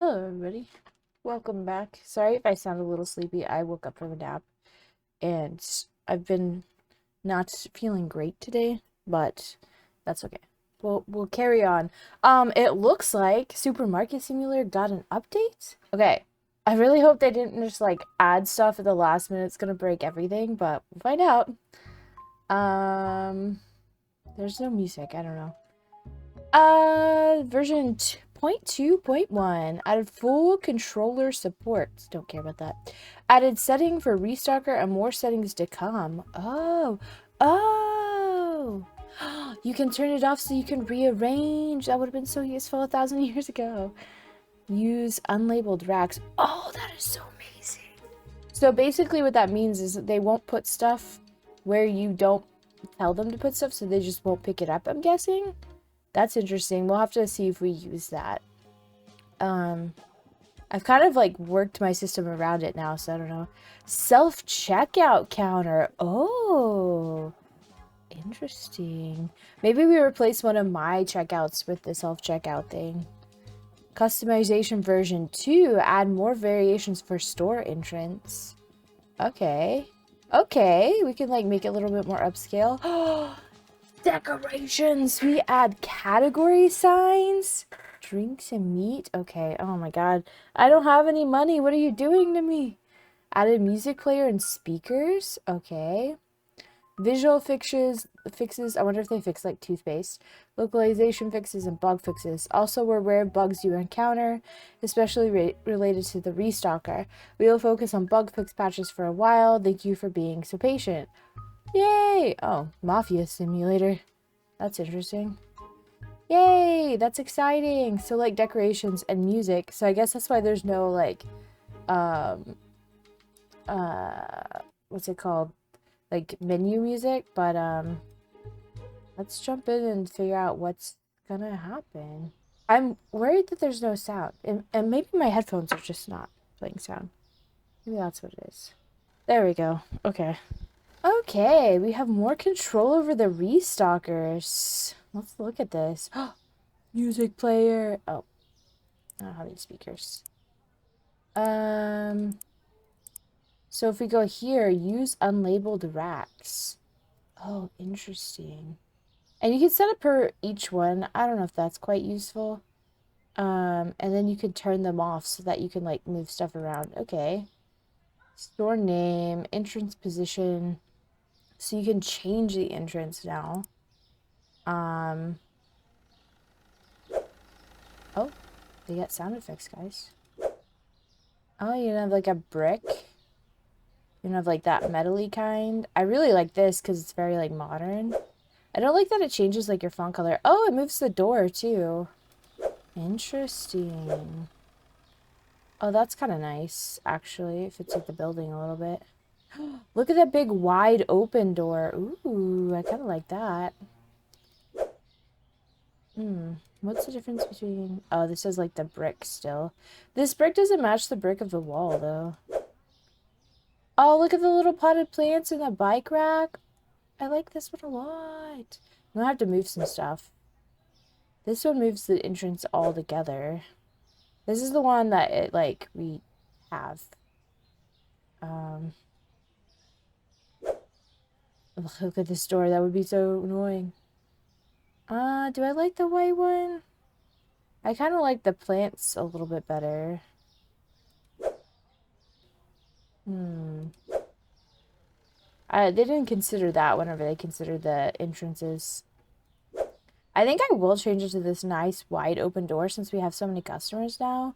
Hello, everybody. Welcome back. Sorry if I sound a little sleepy. I woke up from a nap and I've been not feeling great today, but that's okay. We'll carry on. It looks like Supermarket Simulator got an update. Okay. I really hope they didn't just like add stuff at the last minute. It's gonna break everything, but we'll find out. Um, there's no music. I don't know. Version 0.2.1 added full controller support. Don't care about that. Added setting for Restalker and more settings to come. Oh. You can turn it off so you can rearrange. That would have been so useful 1,000 years ago. Use unlabeled racks. Oh, that is so amazing. So basically what that means is that they won't put stuff where you don't tell them to put stuff, so they just won't pick it up, I'm guessing. That's interesting. We'll have to see if we use that. I've kind of like worked my system around it now, so I don't know. Self-checkout counter. Oh, interesting. Maybe we replace one of my checkouts with the self-checkout thing. Customization version 2. Add more variations for store entrance. Okay. Okay, we can like make it a little bit more upscale. Decorations! We add category signs? Drinks and meat? Okay, oh my god. I don't have any money. What are you doing to me? Added music player and speakers? Okay. Visual fixes. I wonder if they fix like toothpaste. Localization fixes and bug fixes. Also, were rare bugs you encounter, especially related to the Restalker. We will focus on bug fix patches for a while. Thank you for being so patient. Yay! Oh, Mafia Simulator. That's interesting. Yay! That's exciting! So, like, decorations and music. So, I guess that's why there's no, like, um, what's it called? Like, menu music. But, let's jump in and figure out what's gonna happen. I'm worried that there's no sound. And maybe my headphones are just not playing sound. Maybe that's what it is. There we go. Okay. Okay, we have more control over the Restalkers. Let's look at this. Music player. Oh, I don't have any speakers. So if we go here, use unlabeled racks. Oh, interesting. And you can set it per each one. I don't know if that's quite useful. And then you can turn them off so that you can like move stuff around. Okay. Store name, entrance position. So you can change the entrance now. Oh, they got sound effects, guys. Oh, you have like a brick. You have like that metally kind. I really like this because it's very like modern. I don't like that it changes like your font color. Oh, it moves the door too. Interesting. Oh, that's kind of nice, actually. It fits with the building a little bit. Look at that big wide open door. Ooh, I kind of like that. What's the difference between... Oh, this is like the brick still. This brick doesn't match the brick of the wall, though. Oh, look at the little potted plants in the bike rack. I like this one a lot. I'm gonna have to move some stuff. This one moves the entrance all together. This is the one that we have. Look at this door. That would be so annoying. Do I like the white one? I kind of like the plants a little bit better. They didn't consider that whenever they considered the entrances. I think I will change it to this nice wide open door since we have so many customers now.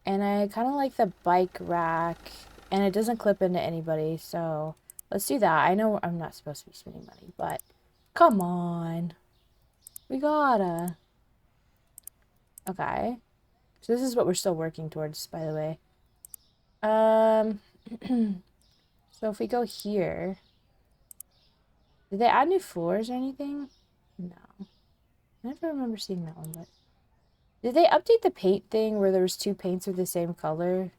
And I kind of like the bike rack. And it doesn't clip into anybody, so let's do that. I know I'm not supposed to be spending money, but come on. We gotta. Okay. So this is what we're still working towards, by the way. So if we go here, did they add new floors or anything? No. I never remember seeing that one, but did they update the paint thing where there was two paints of the same color?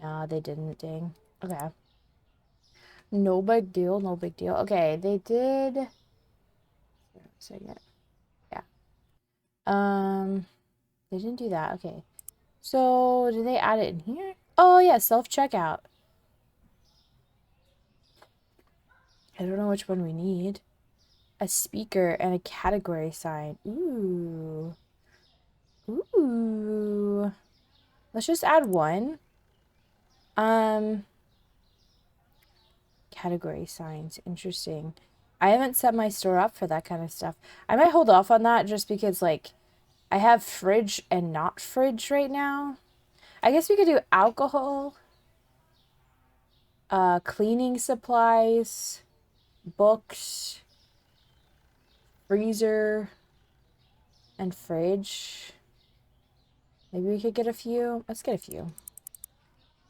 No, they didn't, dang. Okay. No big deal, no big deal. Okay, they did... Second. Yeah. They didn't do that. Okay. So, do they add it in here? Oh, yeah, self-checkout. I don't know which one we need. A speaker and a category sign. Ooh. Ooh. Let's just add one. Um, Category signs. Interesting. I haven't set my store up for that kind of stuff. I might hold off on that just because, like, I have fridge and not fridge right now. I guess we could do alcohol, cleaning supplies, books, freezer, and fridge. Maybe we could get a few. Let's get a few.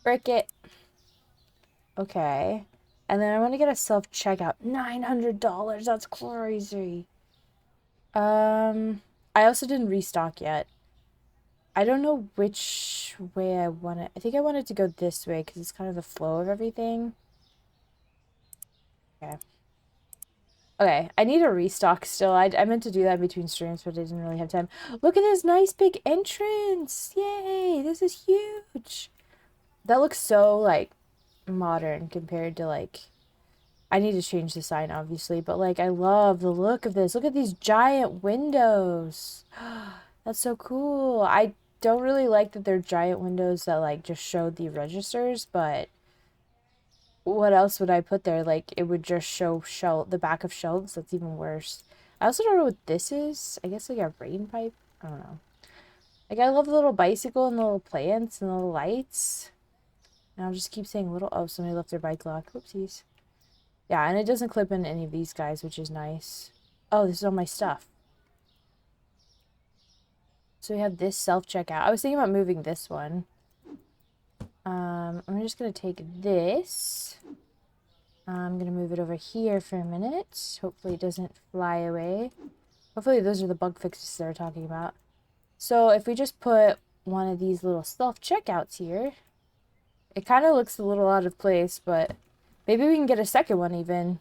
Brick it. Okay. And then I want to get a self-checkout. $900. That's crazy. I also didn't restock yet. I don't know which way I want it. I think I wanted to go this way because it's kind of the flow of everything. Okay. Okay, I need a restock still. I meant to do that between streams, but I didn't really have time. Look at this nice big entrance! Yay! This is huge! That looks so, like, modern compared to, like... I need to change the sign, obviously, but, like, I love the look of this. Look at these giant windows! That's so cool! I don't really like that they're giant windows that, like, just show the registers, but... what else would I put there? Like, it would just show the back of shelves. That's even worse. I also don't know what this is. I guess like a rain pipe. I don't know. Like, I love the little bicycle and the little plants and the little lights. And I'll just keep saying little. Oh, somebody left their bike lock. Whoopsies. Yeah, and it doesn't clip in any of these guys, which is nice. Oh, this is all my stuff. So we have this self-checkout. I was thinking about moving this one. I'm just going to take this. I'm going to move it over here for a minute. Hopefully it doesn't fly away. Hopefully those are the bug fixes they're talking about. So if we just put one of these little self-checkouts here, it kind of looks a little out of place, but maybe we can get a second one even.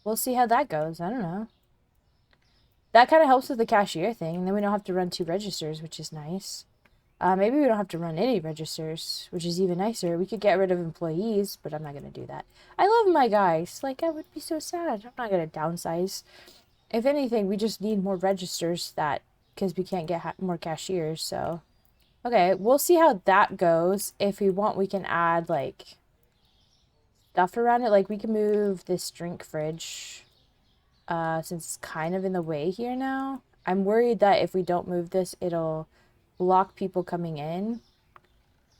We'll see how that goes. I don't know. That kind of helps with the cashier thing, and then we don't have to run 2 registers, which is nice. Maybe we don't have to run any registers, which is even nicer. We could get rid of employees, but I'm not going to do that. I love my guys. Like, I would be so sad. I'm not going to downsize. If anything, we just need more registers because we can't get more cashiers, so. Okay, we'll see how that goes. If we want, we can add, like, stuff around it. Like, we can move this drink fridge, since it's kind of in the way here now. I'm worried that if we don't move this, it'll block people coming in.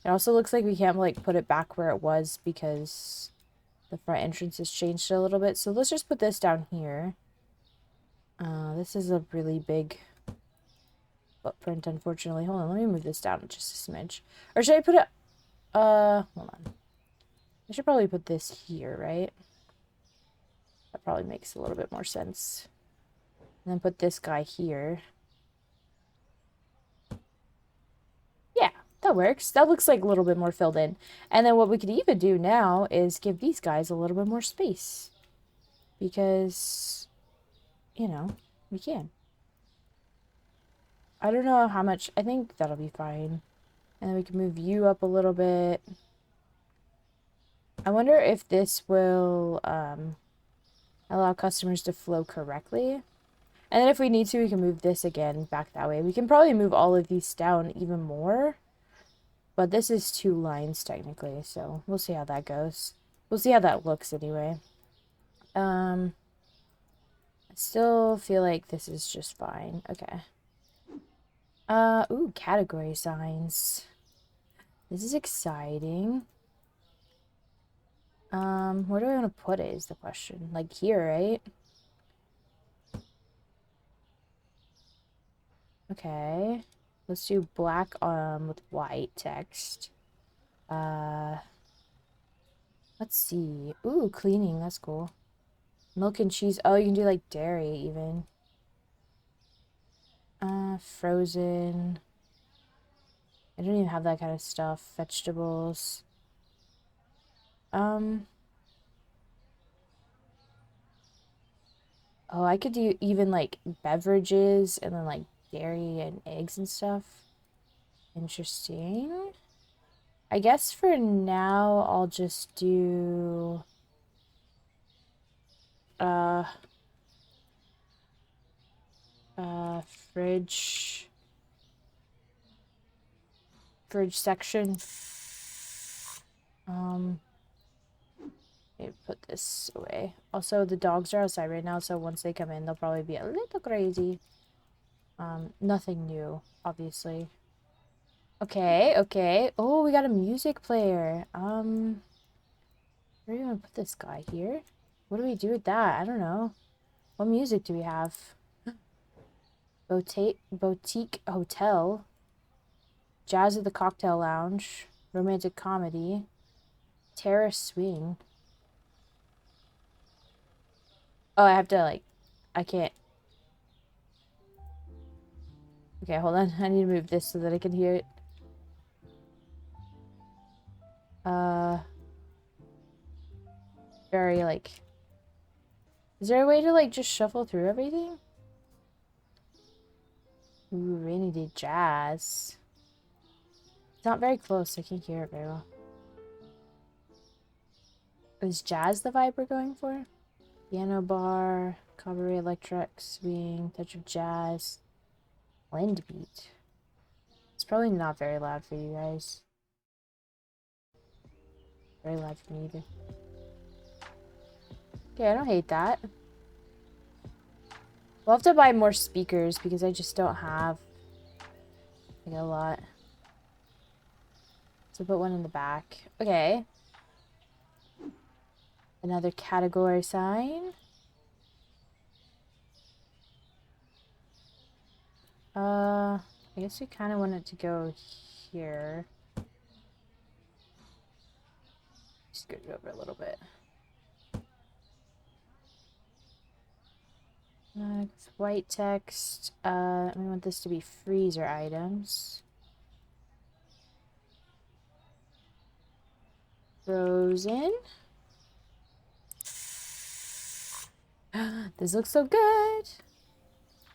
It also looks like we can't, like, put it back where it was because the front entrance has changed a little bit. So let's just put this down here. This is a really big footprint, unfortunately. Hold on, let me move this down just a smidge. Or should I put it... hold on. I should probably put this here, right? That probably makes a little bit more sense. And then put this guy here. Yeah, that works. That looks like a little bit more filled in. And then what we could even do now is give these guys a little bit more space. Because, you know, we can. I don't know how much. I think that'll be fine. And then we can move you up a little bit. I wonder if this will allow customers to flow correctly. And then if we need to, we can move this again back that way. We can probably move all of these down even more. But this is 2 lines technically, so we'll see how that goes. We'll see how that looks anyway. I still feel like this is just fine. Okay. Ooh, category signs. This is exciting. Where do I want to put it is the question. Like here, right? Okay. Let's do black with white text. Let's see. Ooh, cleaning, that's cool. Milk and cheese. Oh, you can do like dairy even. Frozen. I don't even have that kind of stuff. Vegetables. Oh, I could do even like beverages and then like dairy and eggs and stuff. Interesting. I guess for now I'll just do uh fridge section. Maybe put this away. Also, the dogs are outside right now, so once they come in, they'll probably be a little crazy. Nothing new, obviously. Okay, okay. Oh, we got a music player. Where do you want to put this guy here? What do we do with that? I don't know. What music do we have? Boutique Hotel. Jazz at the Cocktail Lounge. Romantic Comedy. Terrace Swing. Oh, I have to, like... I can't... Okay, hold on. I need to move this so that I can hear it. Very, like... Is there a way to, like, just shuffle through everything? Ooh, Rainy Day Jazz. It's not very close. I can't hear it very well. Is jazz the vibe we're going for? Piano bar, cabaret electric, swing, touch of jazz, blend beat. It's probably not very loud for you guys. Very loud for me either. Okay, I don't hate that. We'll have to buy more speakers because I just don't have like a lot. So put one in the back. Okay. Another category sign. I guess we kind of want it to go here. Just scoot it over a little bit. White text. We want this to be freezer items. Frozen. This looks so good.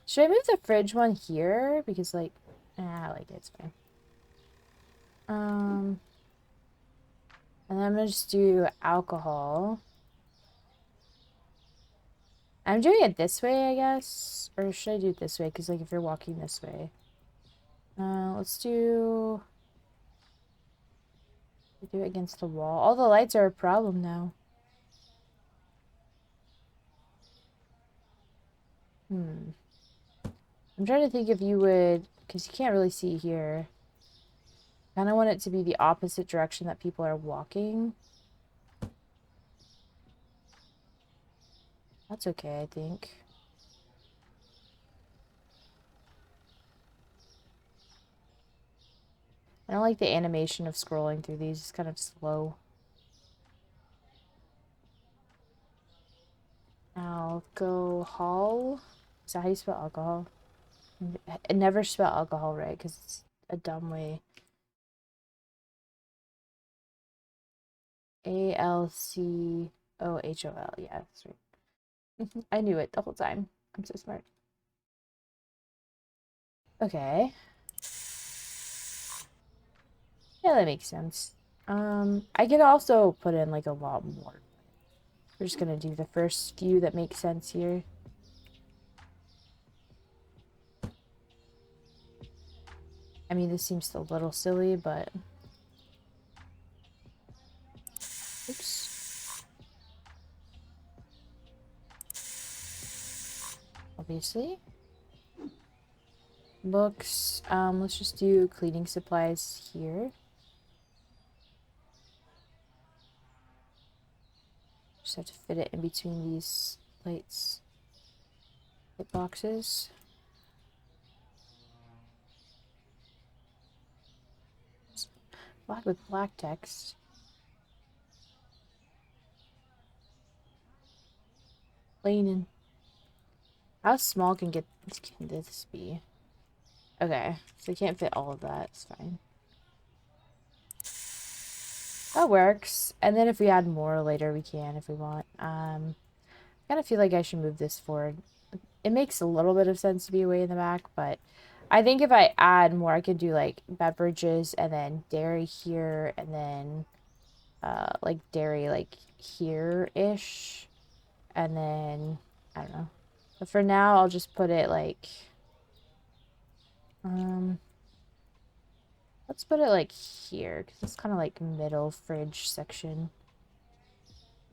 Should I move the fridge one here? Because, like, I like it. It's fine. And then I'm gonna just do alcohol. I'm doing it this way, I guess. Or should I do it this way? Because, like, if you're walking this way. Let's do... Do it against the wall. All the lights are a problem now. I'm trying to think if you would... Because you can't really see here. I kind of want it to be the opposite direction that people are walking. That's okay, I think. I don't like the animation of scrolling through these. It's kind of slow. Alcohol? Is that how you spell alcohol? I never spell alcohol right because it's a dumb way. Alcohol. Yeah, that's right. I knew it the whole time. I'm so smart. Okay. Yeah, that makes sense. I could also put in like a lot more. We're just gonna do the first few that make sense here. I mean, this seems a little silly, but... Oops. Obviously. Books. Let's just do cleaning supplies here. Just have to fit it in between these light boxes. Black with black text. Cleaning. How small can this be? Okay, so I can't fit all of that. It's fine. That works. And then if we add more later, we can if we want. I kind of feel like I should move this forward it makes a little bit of sense to be way in the back, but I think if I add more, I could do like beverages and then dairy here and then like dairy like here-ish. And then I don't know. But for now I'll just put it like um let's put it like here because it's kind of like middle fridge section.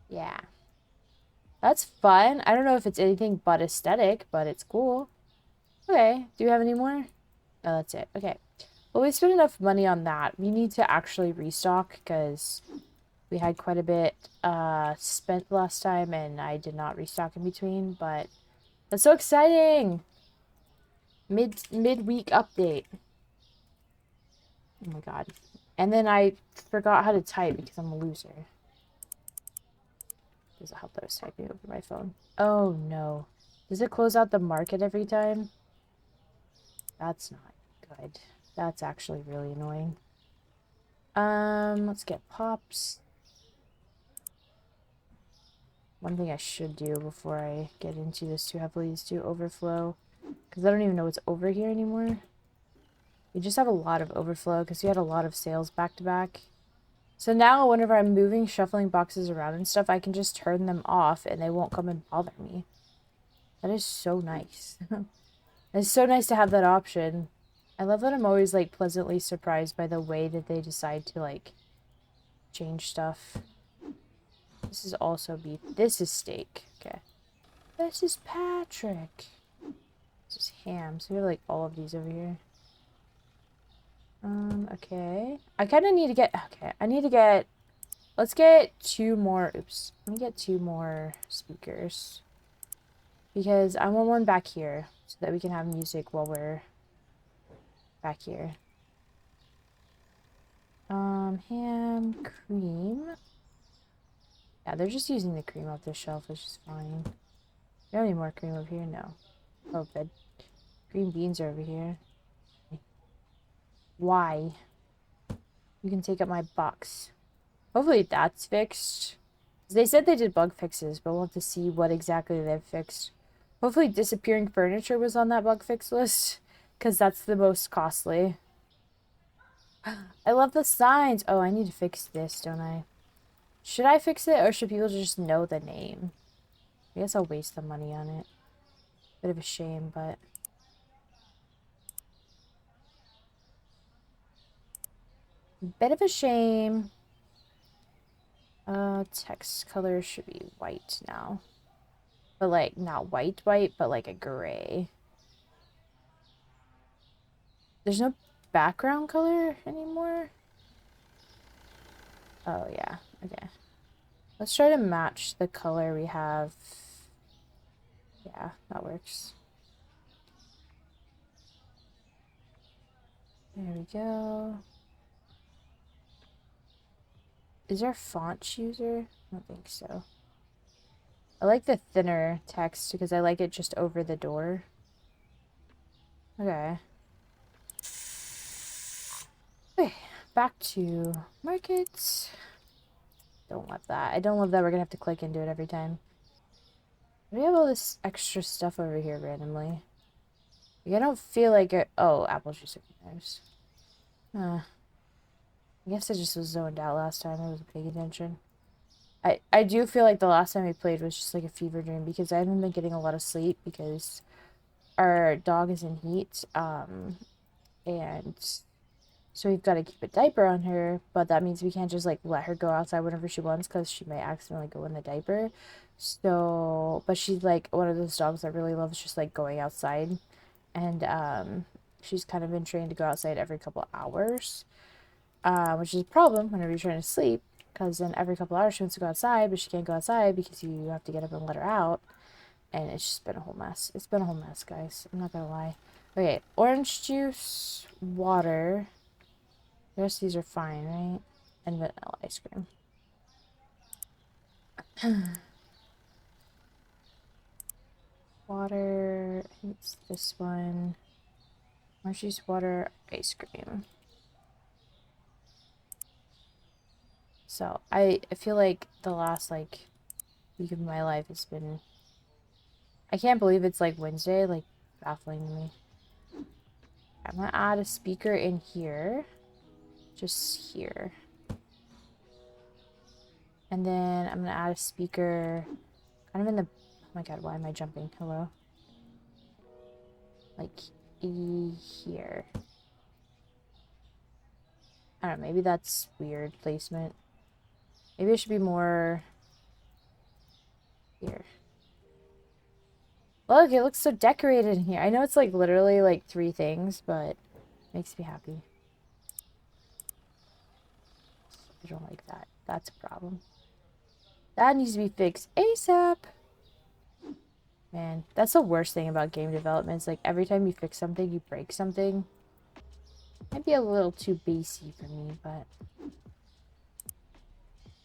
Yeah. That's fun. I don't know if it's anything but aesthetic, but it's cool. Okay. Do you have any more? Oh, that's it. Okay. Well, we spent enough money on that. We need to actually restock because we had quite a bit spent last time and I did not restock in between, but that's so exciting. Midweek update. Oh my god. And then I forgot how to type because I'm a loser. Does it help that I was typing over my phone? Oh no. Does it close out the market every time? That's not good. That's actually really annoying. Let's get pops. One thing I should do before I get into this too heavily is do overflow. Because I don't even know what's over here anymore. We just have a lot of overflow because we had a lot of sales back to back. So now whenever I'm moving, shuffling boxes around and stuff, I can just turn them off and they won't come and bother me. That is so nice. It's so nice to have that option. I love that I'm always like pleasantly surprised by the way that they decide to like change stuff. This is also beef. This is steak. Okay. This is Patrick. This is ham. So we have like all of these over here. Okay. I kind of need to get, okay, I need to get, let's get two more, oops. Let me get two more speakers. Because I want one back here so that we can have music while we're back here. Ham, cream. Yeah, they're just using the cream off the shelf, which is fine. Do you have any more cream over here? No. Oh, good. Green beans are over here. Why? You can take up my box. Hopefully that's fixed. They said they did bug fixes, but we'll have to see what exactly they've fixed. Hopefully disappearing furniture was on that bug fix list, because that's the most costly. I love the signs. Oh, I need to fix this, don't I? Should I fix it, or should people just know the name? I guess I'll waste the money on it. Bit of a shame, but... Bit of a shame. Text color should be white now. But, like, not white, but, like, a gray. There's no background color anymore? Oh, yeah. Okay. Let's try to match the color we have. Yeah, that works. There we go. Is there a font chooser? I don't think so. I like the thinner text because I like it just over the door. Okay. Okay, back to markets. Don't love that. I don't love that we're gonna have to click into it every time. We have all this extra stuff over here randomly. Like, I don't feel like it. Oh, apple juice openers. I guess I just was zoned out last time. I wasn't paying attention. I do feel like the last time we played was just like a fever dream because I haven't been getting a lot of sleep because our dog is in heat. And so we've got to keep a diaper on her, but that means we can't just like let her go outside whenever she wants because she might accidentally go in the diaper. So, but she's like one of those dogs that really loves just like going outside, and she's kind of been trained to go outside every couple of hours, which is a problem whenever you're trying to sleep because then every couple of hours she wants to go outside, but she can't go outside because you have to get up and let her out, and it's just been a whole mess. It's been a whole mess, guys. I'm not gonna lie. Okay, orange juice, water. The rest of these are fine, right? And vanilla ice cream. Water. I think it's this one. Orange juice, water, ice cream. So I feel like the last like week of my life has been I can't believe it's like Wednesday, like baffling to me. I'm gonna add a speaker in here. Just here. And then I'm gonna add a speaker kind of in the, oh my god, why am I jumping? Hello? Like here. I don't know, maybe that's weird placement. Maybe it should be more here. Look, it looks so decorated in here. I know it's like literally like 3 things, but it makes me happy. I don't like that. That's a problem. That needs to be fixed ASAP. Man, that's the worst thing about game development. It's like every time you fix something, you break something. Might be a little too basey for me, but...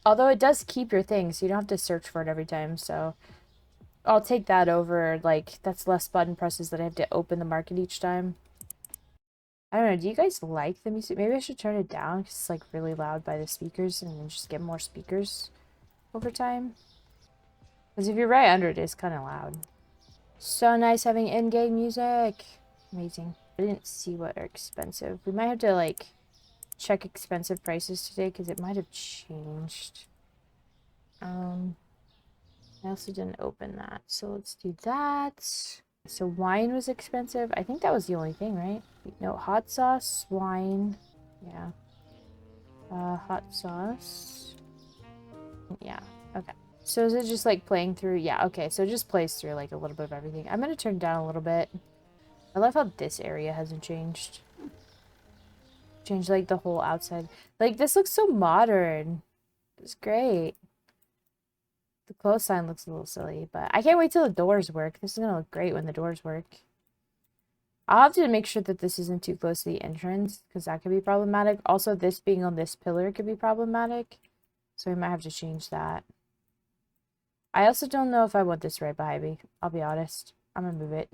Although it does keep your things, so you don't have to search for it every time, so... I'll take that over, like, that's less button presses that I have to open the market each time. I don't know, do you guys like the music? Maybe I should turn it down, because it's, like, really loud by the speakers, and then just get more speakers over time. Because if you're right under it, it's kind of loud. So nice having in-game music. Amazing. I didn't see what are expensive. We might have to, like, check expensive prices today, because it might have changed. I also didn't open that, so let's do that. So wine was expensive. I think that was the only thing, right? No, hot sauce, wine. Yeah. Hot sauce. Yeah, okay. So is it just like playing through? Yeah, okay. So it just plays through like a little bit of everything. I'm gonna turn down a little bit. I love how this area hasn't changed. Changed like the whole outside. Like this looks so modern. It's great. The close sign looks a little silly, but I can't wait till the doors work. This is gonna look great when the doors work. I'll have to make sure that this isn't too close to the entrance, because that could be problematic. Also, this being on this pillar could be problematic, so we might have to change that. I also don't know if I want this right behind me. I'll be honest. I'm gonna move it.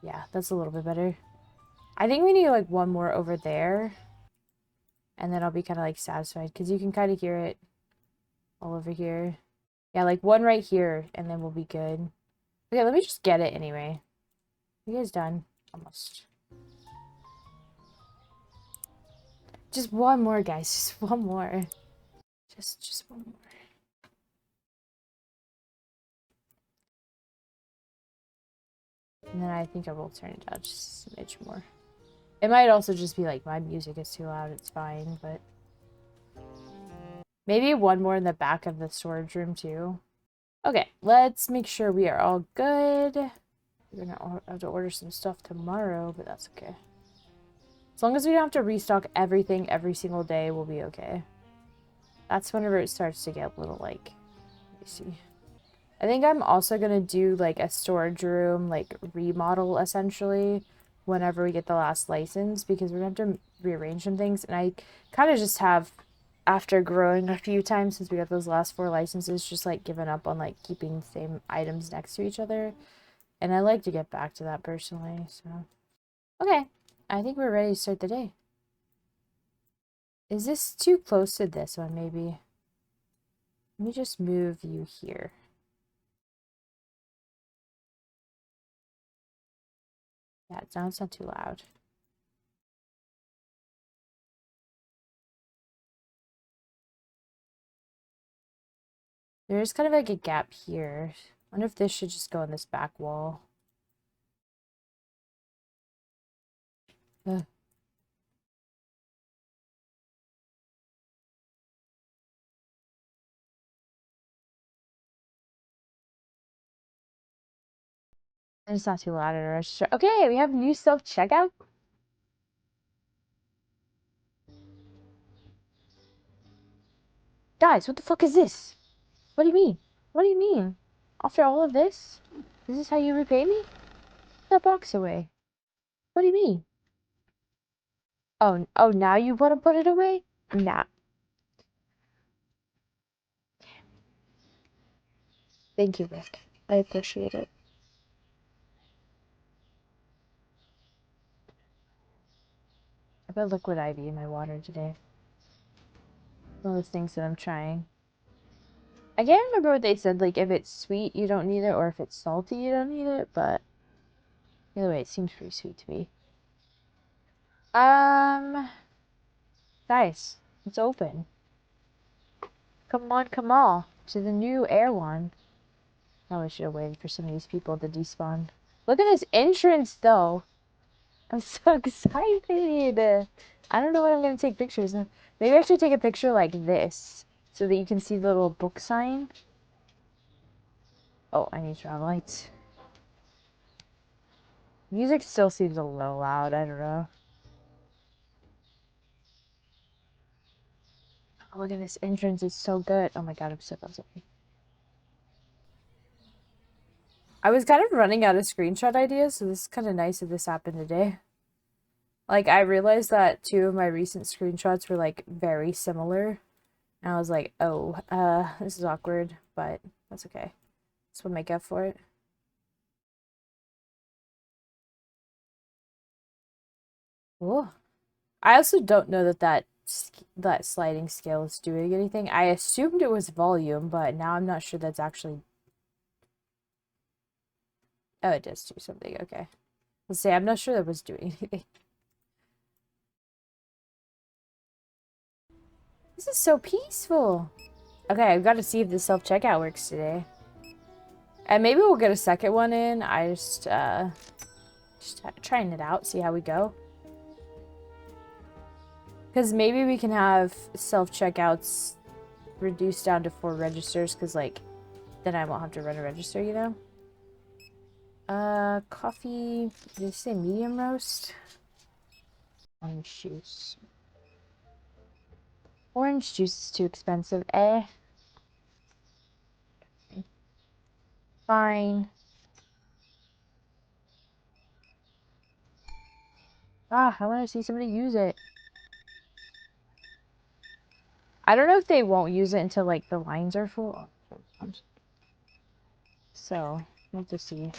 Yeah, that's a little bit better. I think we need like one more over there, and then I'll be kind of like satisfied, because you can kind of hear it all over here. Yeah, like one right here, and then we'll be good. Okay, let me just get it anyway. You guys done? Almost. Just one more, guys. Just one more. Just one more. And then I think I will turn it down just a smidge more. It might also just be like my music is too loud. It's fine, but... Maybe one more in the back of the storage room, too. Okay, let's make sure we are all good. We're gonna have to order some stuff tomorrow, but that's okay. As long as we don't have to restock everything every single day, we'll be okay. That's whenever it starts to get a little, like... Let me see. I think I'm also gonna do, like, a storage room, like, remodel, essentially, whenever we get the last license, because we're gonna have to rearrange some things, and I kind of just have, after growing a few times since we got those last 4 licenses, just, like, given up on, like, keeping the same items next to each other, and I like to get back to that personally, so... Okay, I think we're ready to start the day. Is this too close to this one, maybe? Let me just move you here. Yeah, now it's not too loud. There's kind of like a gap here. I wonder if this should just go on this back wall. Ugh. And it's not too loud at a register. Okay, we have new self-checkout. Guys, what the fuck is this? What do you mean? What do you mean? After all of this? Is this how you repay me? Put that box away. What do you mean? Oh, now you want to put it away? Nah. Thank you, Rick. I appreciate it. I put liquid IV in my water today. One of the things that I'm trying. I can't remember what they said, like if it's sweet you don't need it or if it's salty you don't need it, but either way it seems pretty sweet to me. Guys, it's open. Come on, come on to the new air one. Probably should have waited for some of these people to despawn. Look at this entrance though. I'm so excited. I don't know what I'm gonna take pictures of. Maybe I should take a picture like this so that you can see the little book sign. Oh, I need travel lights. Music still seems a little loud. I don't know. Oh, look at this entrance. It's so good. Oh my god, I'm so sorry. I was kind of running out of screenshot ideas, so this is kind of nice that this happened today. Like, I realized that 2 of my recent screenshots were, like, very similar. And I was like, oh, this is awkward, but that's okay. This will make up for it. Oh. I also don't know that sliding scale is doing anything. I assumed it was volume, but now I'm not sure that's actually... Oh, it does do something. Okay. Let's say I'm not sure that was doing anything. This is so peaceful. Okay, I've got to see if the self-checkout works today. And maybe we'll get a second one in. I just trying it out, see how we go. Because maybe we can have self-checkouts reduced down to 4 registers, because, like, then I won't have to run a register, you know? Coffee, did it say medium roast? Orange juice. Orange juice is too expensive, eh? Fine. Ah, I want to see somebody use it. I don't know if they won't use it until, like, the lines are full. So, we'll have to see.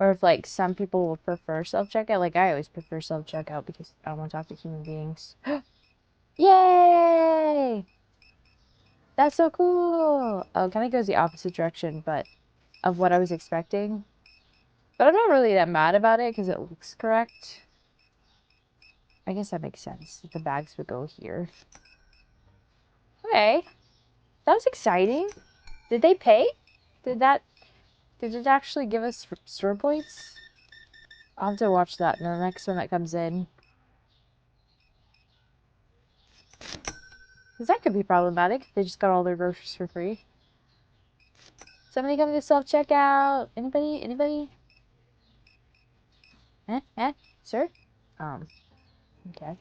Or if, like, some people will prefer self-checkout. Like, I always prefer self-checkout because I don't want to talk to human beings. Yay! That's so cool! Oh, it kind of goes the opposite direction, but of what I was expecting. But I'm not really that mad about it because it looks correct. I guess that makes sense. The bags would go here. Okay. That was exciting. Did they pay? Did it actually give us store points? I'll have to watch that in the next one that comes in. Because that could be problematic. They just got all their groceries for free. Somebody come to self-checkout. Anybody? Anybody? Sir? Okay.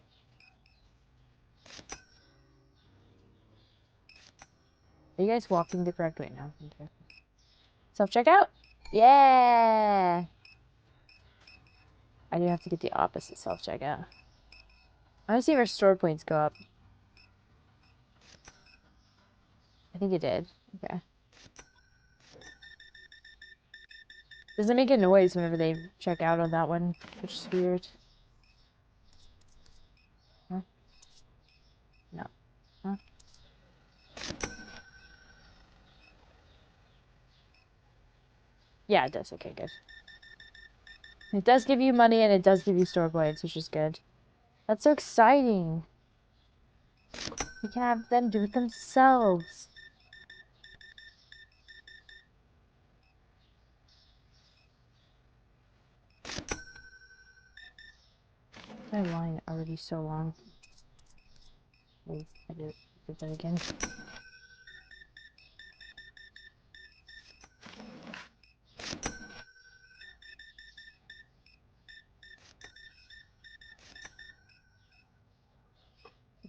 Are you guys walking the correct way now? Okay. Self-checkout? Yeah! I do have to get the opposite self-checkout. I want to see if our store points go up. I think it did. Okay. Does it make a noise whenever they check out on that one? Which is weird. Huh? No. Huh? Yeah, it does. Okay, good. It does give you money and it does give you store points, which is good. That's so exciting. You can have them do it themselves. My line already so long. Wait, I did that again.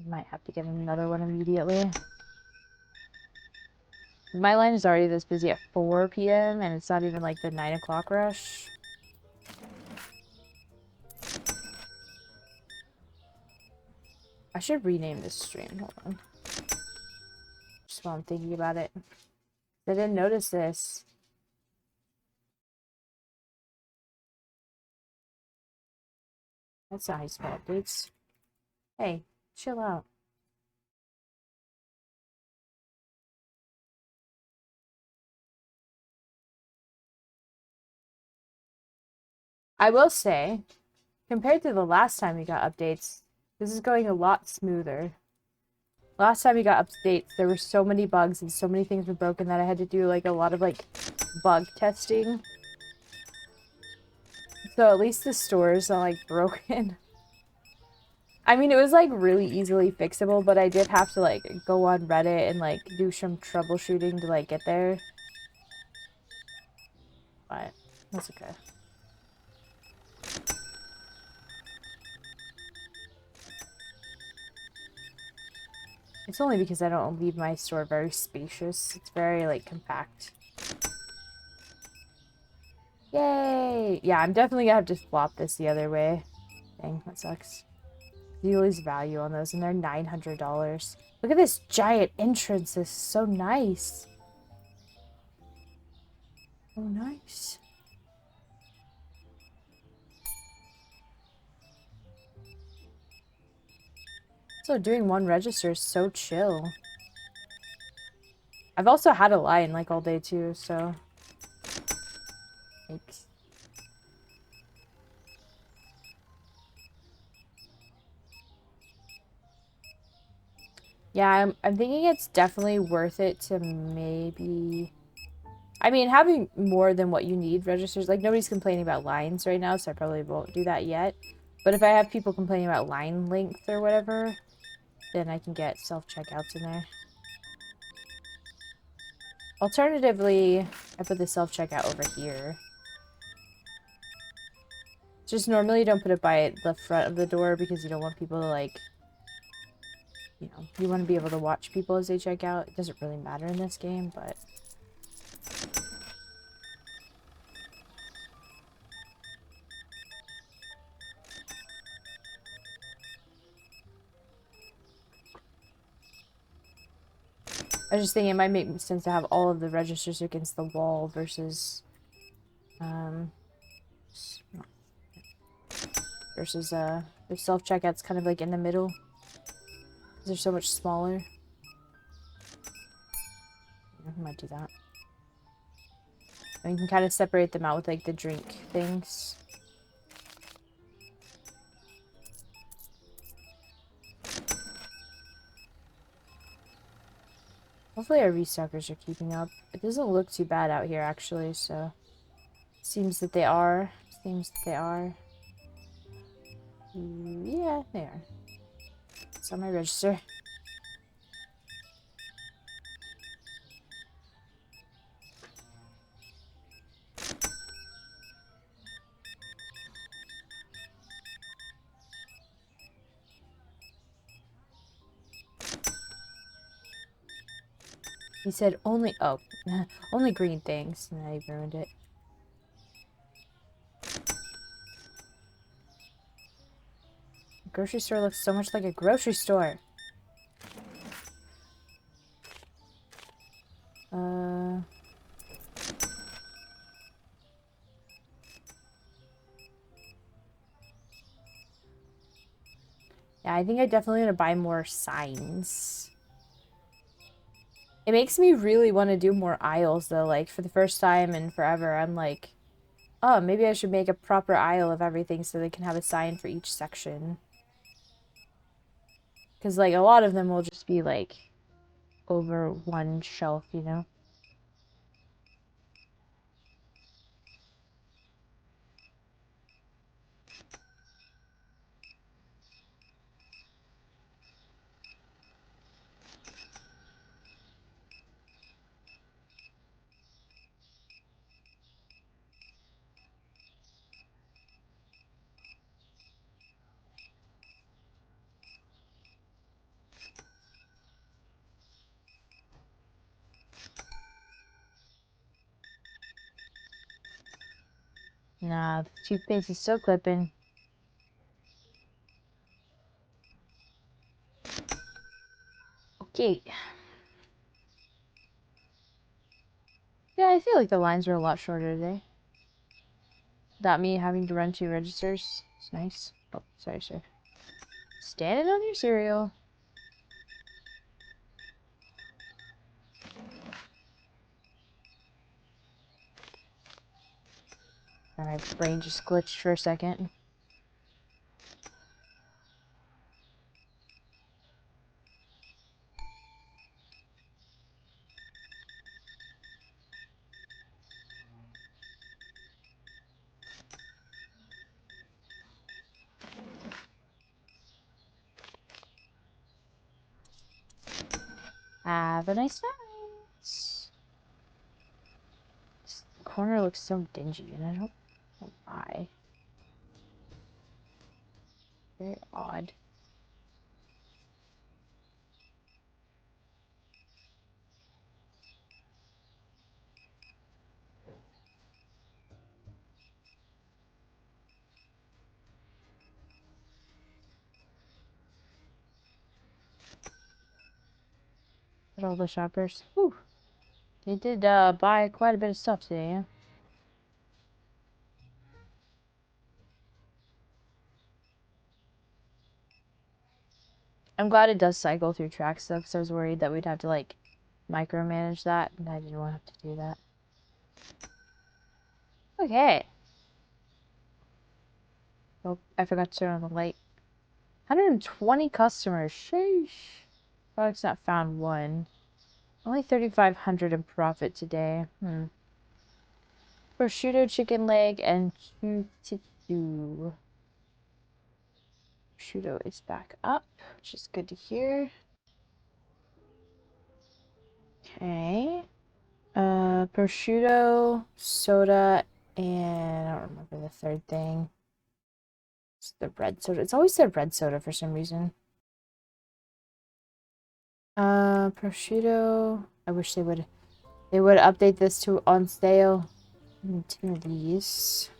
Might have to get another one immediately. My line is already this busy at 4 p.m. and it's not even like the 9 o'clock rush. I should rename this stream. Hold on. Just while I'm thinking about it. I didn't notice this. That's not how you spell updates. Hey, chill out. I will say, compared to the last time we got updates, this is going a lot smoother. Last time we got updates, there were so many bugs and so many things were broken that I had to do like a lot of like bug testing. So at least the store's not like broken. I mean, it was like really easily fixable, but I did have to like go on Reddit and like do some troubleshooting to like get there. But that's okay. It's only because I don't leave my store very spacious. It's very like compact. Yay! Yeah, I'm definitely gonna have to flop this the other way. Dang, that sucks. You lose value on those, and they're $900. Look at this giant entrance. This is so nice. Oh, nice. So doing one register is so chill. I've also had a line like all day too, so. Thanks. Yeah, I'm thinking it's definitely worth it to maybe... I mean, having more than what you need registers, like nobody's complaining about lines right now, so I probably won't do that yet. But if I have people complaining about line length or whatever, then I can get self-checkouts in there. Alternatively, I put the self-checkout over here. Just normally you don't put it by the front of the door because you don't want people to like, you know, you want to be able to watch people as they check out. It doesn't really matter in this game, but... I was just thinking it might make sense to have all of the registers against the wall versus, the self-checkout's kind of like in the middle. Because they're so much smaller. I might do that. And you can kind of separate them out with like the drink things. Hopefully our restockers are keeping up. It doesn't look too bad out here actually, so... Seems that they are. Seems that they are. Yeah, they are. It's on my register. He said only, oh, only green things. And I ruined it. The grocery store looks so much like a grocery store. Yeah, I think I definitely want to buy more signs. It makes me really want to do more aisles though. Like for the first time in forever, I'm like, oh, maybe I should make a proper aisle of everything so they can have a sign for each section. Because like a lot of them will just be like over one shelf, you know? Nah, the toothpaste is still clipping. Okay. Yeah, I feel like the lines are a lot shorter today. Without me having to run two registers. It's nice. Oh, sorry, sir. Standing on your cereal. My brain just glitched for a second. Have a nice night. This corner looks so dingy, and I don't know why. Very odd. At all the shoppers. Whew. They did buy quite a bit of stuff today, yeah? I'm glad it does cycle through tracks though, because I was worried that we'd have to like micromanage that, and I didn't want to have to do that. Okay. Oh, I forgot to turn on the light. 120 customers. Sheesh. Products not found one. Only 3,500 in profit today. Prosciutto, chicken leg, and chutitsu. Prosciutto is back up, which is good to hear. Okay. Prosciutto, soda, and I don't remember the third thing. It's the red soda. It's always the red soda for some reason. Prosciutto. I wish they would update this to on sale. Two of these.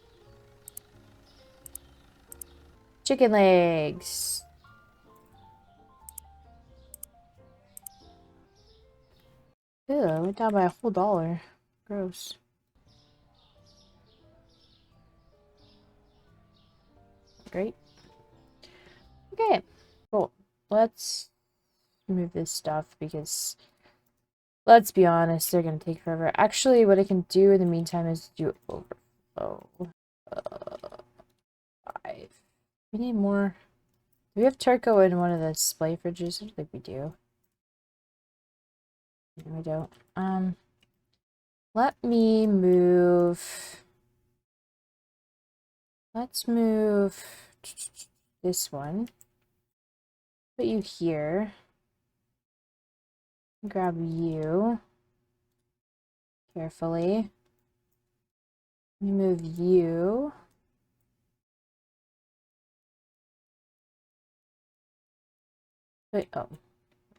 Chicken legs. Ew, I went down by a whole $1. Gross. Great. Okay, cool. Let's move this stuff because, let's be honest, they're gonna take forever. Actually, what I can do in the meantime is do overflow. 5. We need more. Do we have Turco in one of the display fridges? I don't think we do. No, we don't. Let me move. Let's move this one. Put you here. Grab you. Carefully. Let me move you. Wait, oh.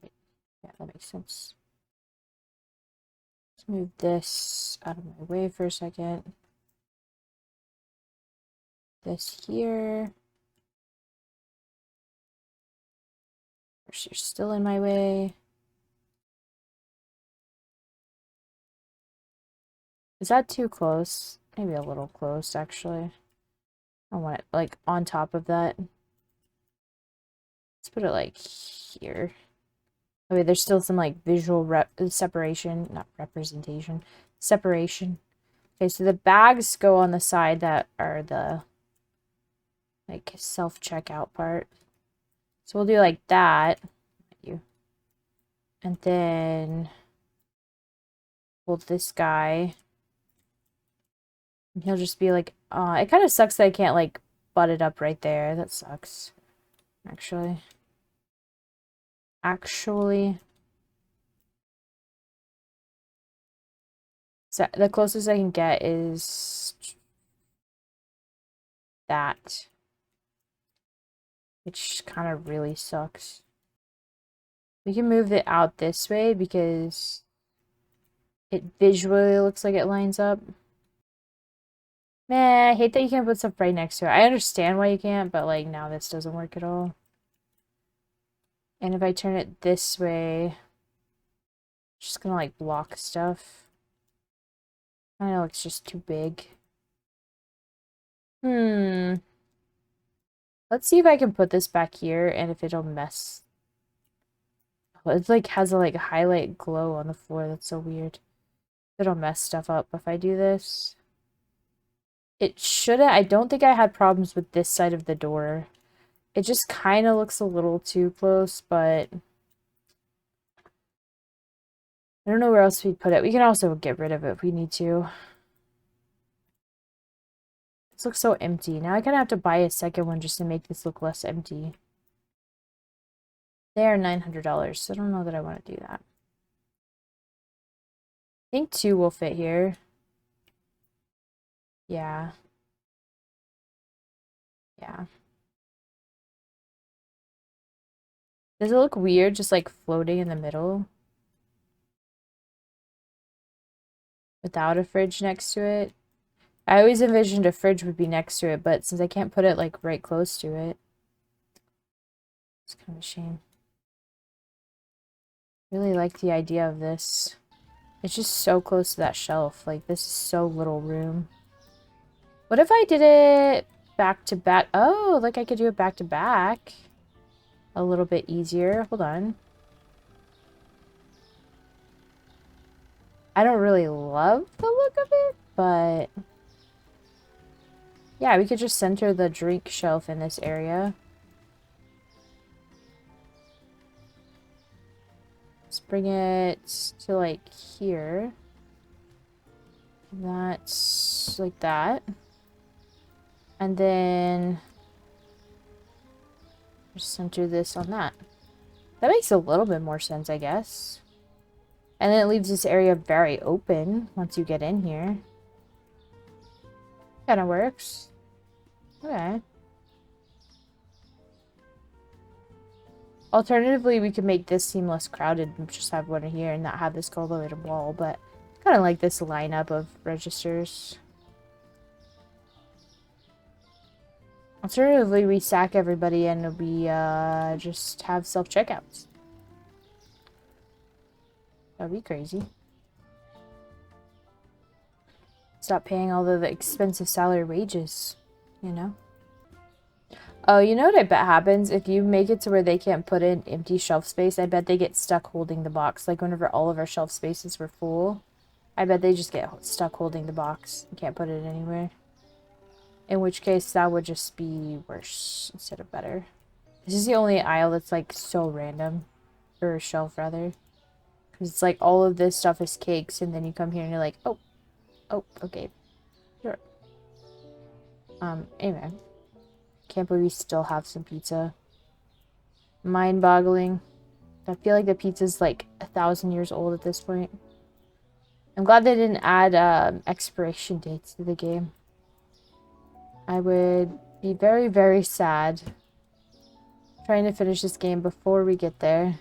Wait. Yeah, that makes sense. Let's move this out of my way for a second. This here. Of course, you're still in my way. Is that too close? Maybe a little close, actually. I want it, like, on top of that. Let's put it, like, here. Okay, there's still some, like, visual separation. Not representation. Separation. Okay, so the bags go on the side that are the, like, self-checkout part. So we'll do, like, that. And then hold this guy. And he'll just be like, it kind of sucks that I can't, like, butt it up right there. That sucks. Actually. So the closest I can get is that. Which kind of really sucks. We can move it out this way because it visually looks like it lines up. Man, I hate that you can't put stuff right next to it. I understand why you can't, but like now this doesn't work at all. And if I turn it this way, it's just gonna like block stuff. I know it's just too big. Let's see if I can put this back here and if it'll mess. Oh, it like has a like highlight glow on the floor. That's so weird. It'll mess stuff up if I do this. It shouldn't. I don't think I had problems with this side of the door. It just kind of looks a little too close, but I don't know where else we'd put it. We can also get rid of it if we need to. This looks so empty. Now I kind of have to buy a second one just to make this look less empty. They are $900, so I don't know that I want to do that. I think 2 will fit here. Yeah. Yeah. Does it look weird just like floating in the middle? Without a fridge next to it? I always envisioned a fridge would be next to it, but since I can't put it like right close to it, it's kind of a shame. Really like the idea of this. It's just so close to that shelf. Like, this is so little room. What if I did it back to back? Oh, like I could do it back to back. A little bit easier. Hold on. I don't really love the look of it, but yeah, we could just center the drink shelf in this area. Let's bring it to like here. That's like that. And then just center this on that. That makes a little bit more sense, I guess. And then it leaves this area very open once you get in here. Kind of works. Okay. Alternatively, we could make this seem less crowded and just have one here and not have this go all the way to the wall, but kind of like this lineup of registers. Alternatively, we sack everybody and we just have self-checkouts. That'd be crazy. Stop paying all the expensive salary wages, you know? Oh, you know what I bet happens? If you make it to where they can't put in empty shelf space, I bet they get stuck holding the box. Like whenever all of our shelf spaces were full, I bet they just get stuck holding the box and can't put it anywhere. In which case, that would just be worse instead of better. This is the only aisle that's like so random. Or a shelf, rather. Because it's like all of this stuff is cakes, and then you come here and you're like, oh, okay. Sure. Anyway. Can't believe we still have some pizza. Mind-boggling. I feel like the pizza's like 1,000 years old at this point. I'm glad they didn't add expiration dates to the game. I would be very, very sad trying to finish this game before we get there.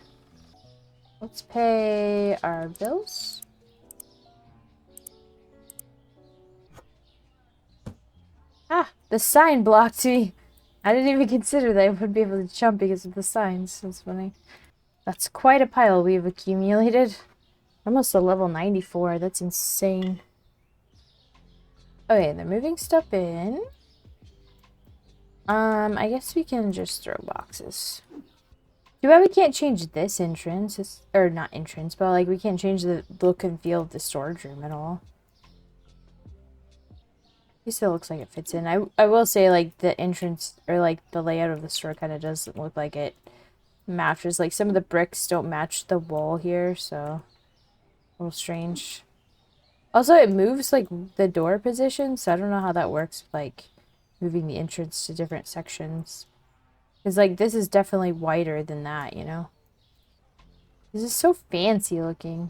Let's pay our bills. Ah, the sign blocked me. I didn't even consider that I would be able to jump because of the signs. That's funny. That's quite a pile we've accumulated. Almost a level 94. That's insane. Okay, they're moving stuff in. I guess we can just throw boxes. Too bad we can't change this entrance. Or not entrance, but like we can't change the look and feel of the storage room at all. It still looks like it fits in. I will say like the entrance or like the layout of the store kind of doesn't look like it matches. Like some of the bricks don't match the wall here, so a little strange. Also, it moves like the door position, so I don't know how that works, like moving the entrance to different sections. Because like this is definitely wider than that, you know? This is so fancy looking.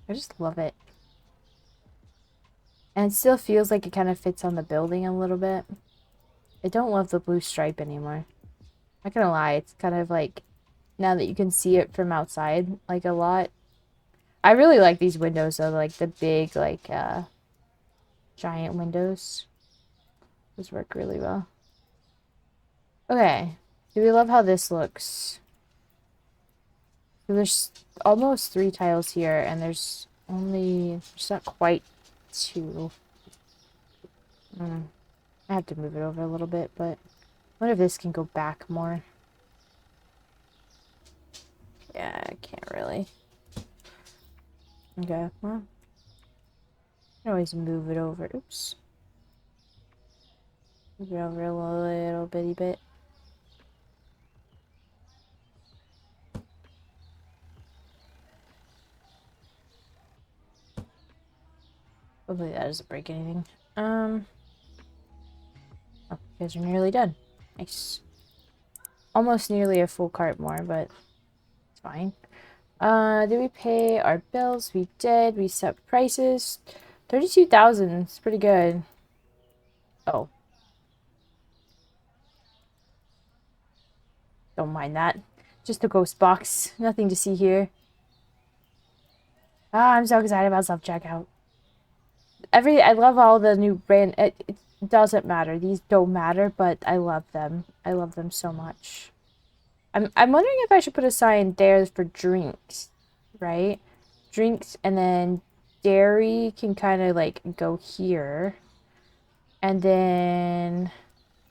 I just love it. And it still feels like it kind of fits on the building a little bit. I don't love the blue stripe anymore. Not gonna lie, it's kind of like, now that you can see it from outside, like a lot. I really like these windows though, like the big, like, giant windows. Those work really well. Okay. Do we love how this looks? So there's almost 3 tiles here, and there's not quite 2. I have to move it over a little bit, but I wonder if this can go back more. Yeah, I can't really. Okay, well. I can always move it over. Oops. Move it over a little bitty bit. Hopefully that doesn't break anything. Oh, you guys are nearly done. Nice. Almost nearly a full cart more, but it's fine. Did we pay our bills? We did. We set prices. 32,000. It's pretty good. Oh. Don't mind that. Just a ghost box. Nothing to see here. Ah, I'm so excited about self-checkout. I love all the new brand. It doesn't matter. These don't matter, but I love them. I love them so much. I'm wondering if I should put a sign there for drinks, right? Drinks, and then dairy can kind of like go here. And then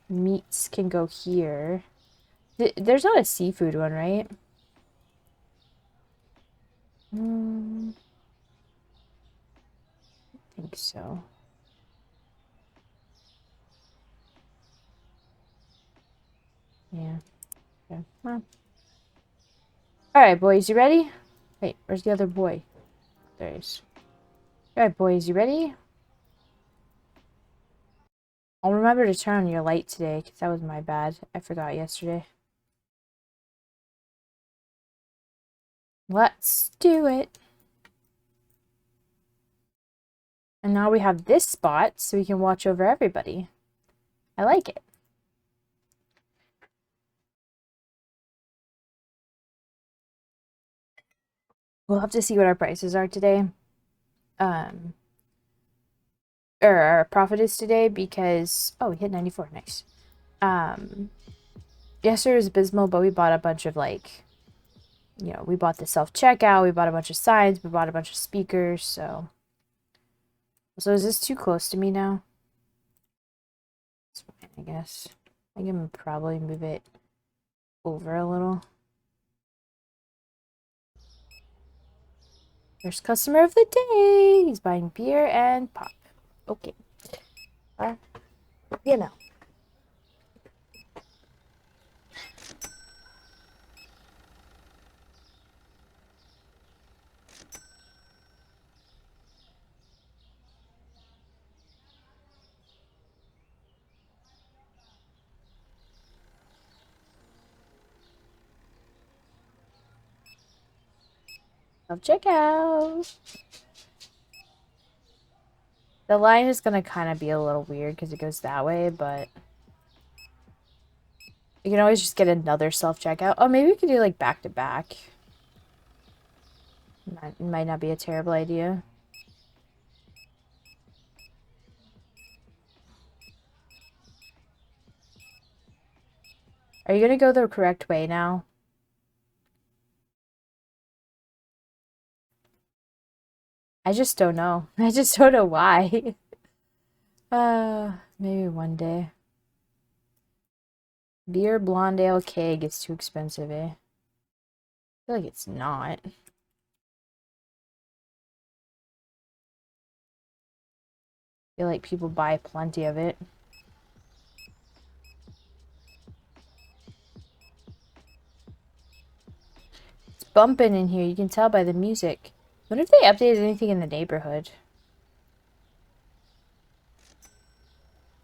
meats can go here. There's not a seafood one, right? I think so. Yeah. Okay. Well. Alright, boys, you ready? Wait, where's the other boy? There he is. Alright, boys, you ready? I'll remember to turn on your light today, because that was my bad. I forgot yesterday. Let's do it. And now we have this spot, so we can watch over everybody. I like it. We'll have to see what our prices are today. Or our profit is today, because... Oh, we hit 94. Nice. Yesterday was abysmal, but we bought a bunch of, like... You know, we bought the self-checkout, we bought a bunch of signs, we bought a bunch of speakers, so... So is this too close to me now? It's fine, I guess. I can probably move it over a little. First customer of the day! He's buying beer and pop. Okay. You know. Self-checkout! The line is gonna kind of be a little weird because it goes that way, but... You can always just get another self-checkout. Oh, maybe we could do, like, back-to-back. Might not be a terrible idea. Are you gonna go the correct way now? I just don't know. I just don't know why. Maybe one day. Beer blonde ale keg is too expensive, eh? I feel like it's not. I feel like people buy plenty of it. It's bumping in here. You can tell by the music. I wonder if they updated anything in the neighborhood.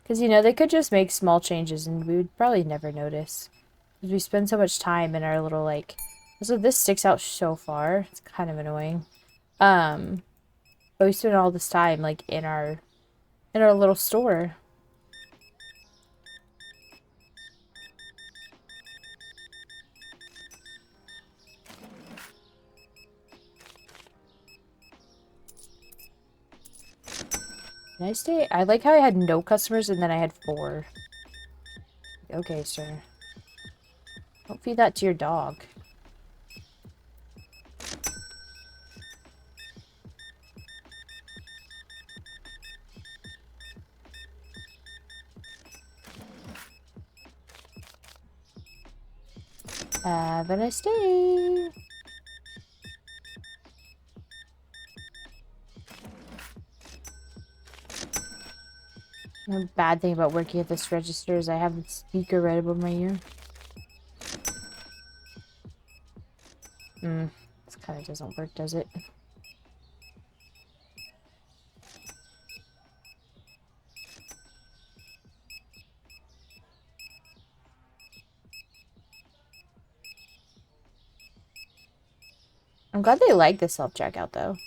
Because, you know, they could just make small changes and we would probably never notice. Because we spend so much time in our little, like... So this sticks out so far. It's kind of annoying. But we spend all this time, like, in our little store. Nice day. I like how I had no customers and then I had 4. Okay, sir. Don't feed that to your dog. Have a nice day. The bad thing about working at this register is I have the speaker right above my ear. This kind of doesn't work, does it? I'm glad they like the self-checkout, though.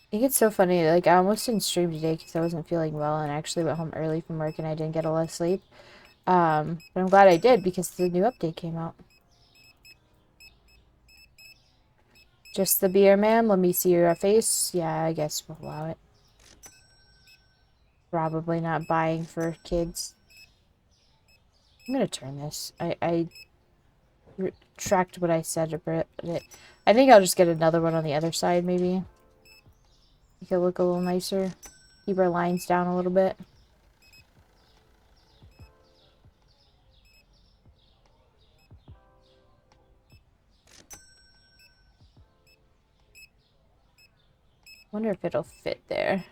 I think it's so funny. Like, I almost didn't stream today because I wasn't feeling well, and I actually went home early from work, and I didn't get a lot of sleep. But I'm glad I did because the new update came out. Just the beer, ma'am? Let me see your face. Yeah, I guess we'll allow it. Probably not buying for kids. I'm gonna turn this. I retract what I said about it. I think I'll just get another one on the other side, maybe. Make it look a little nicer. Keep our lines down a little bit. Wonder if it'll fit there.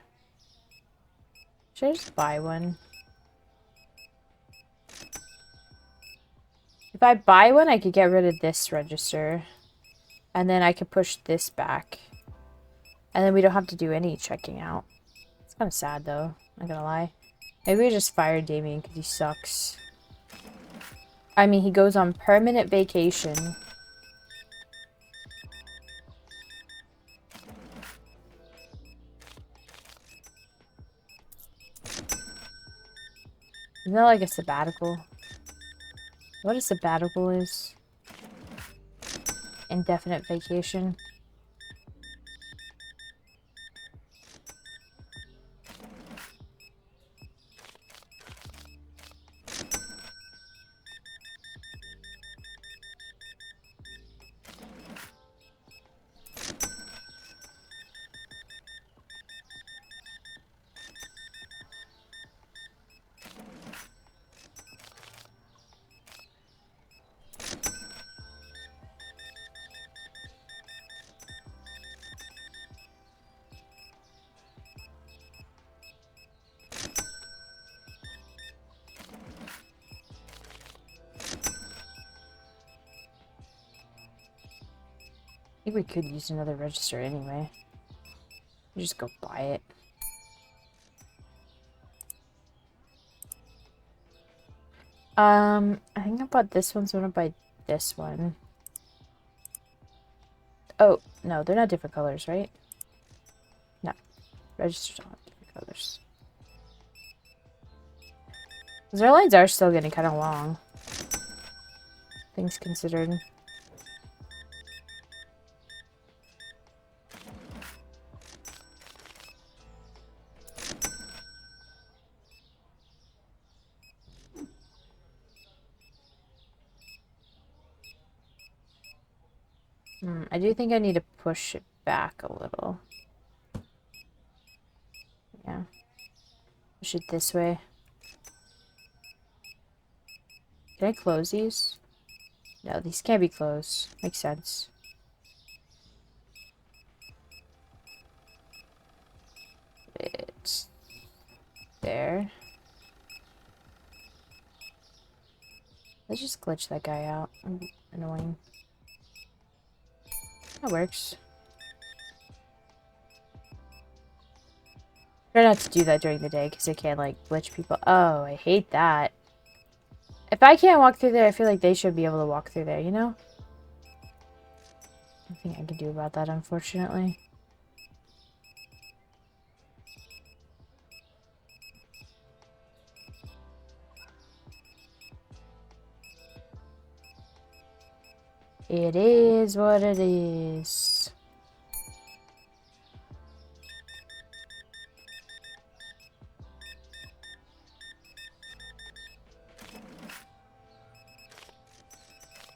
Should I just buy one? If I buy one, I could get rid of this register. And then I could push this back. And then we don't have to do any checking out. It's kind of sad, though. Not gonna lie. Maybe we just fire Damien because he sucks. I mean, he goes on permanent vacation. Isn't that like a sabbatical? What a sabbatical is? Indefinite vacation. I think we could use another register anyway. We just go buy it. I think I bought this one, so I'm gonna buy this one. Oh, no, they're not different colors, right? No. Registers don't have different colors. Because our lines are still getting kind of long. Things considered. I do think I need to push it back a little. Yeah. Push it this way. Can I close these? No, these can't be closed. Makes sense. It's there. Let's just glitch that guy out. Annoying. That works. Try not to do that during the day because it can like glitch people. Oh, I hate that. If I can't walk through there, I feel like they should be able to walk through there, you know? Nothing I can do about that, unfortunately. It is what it is.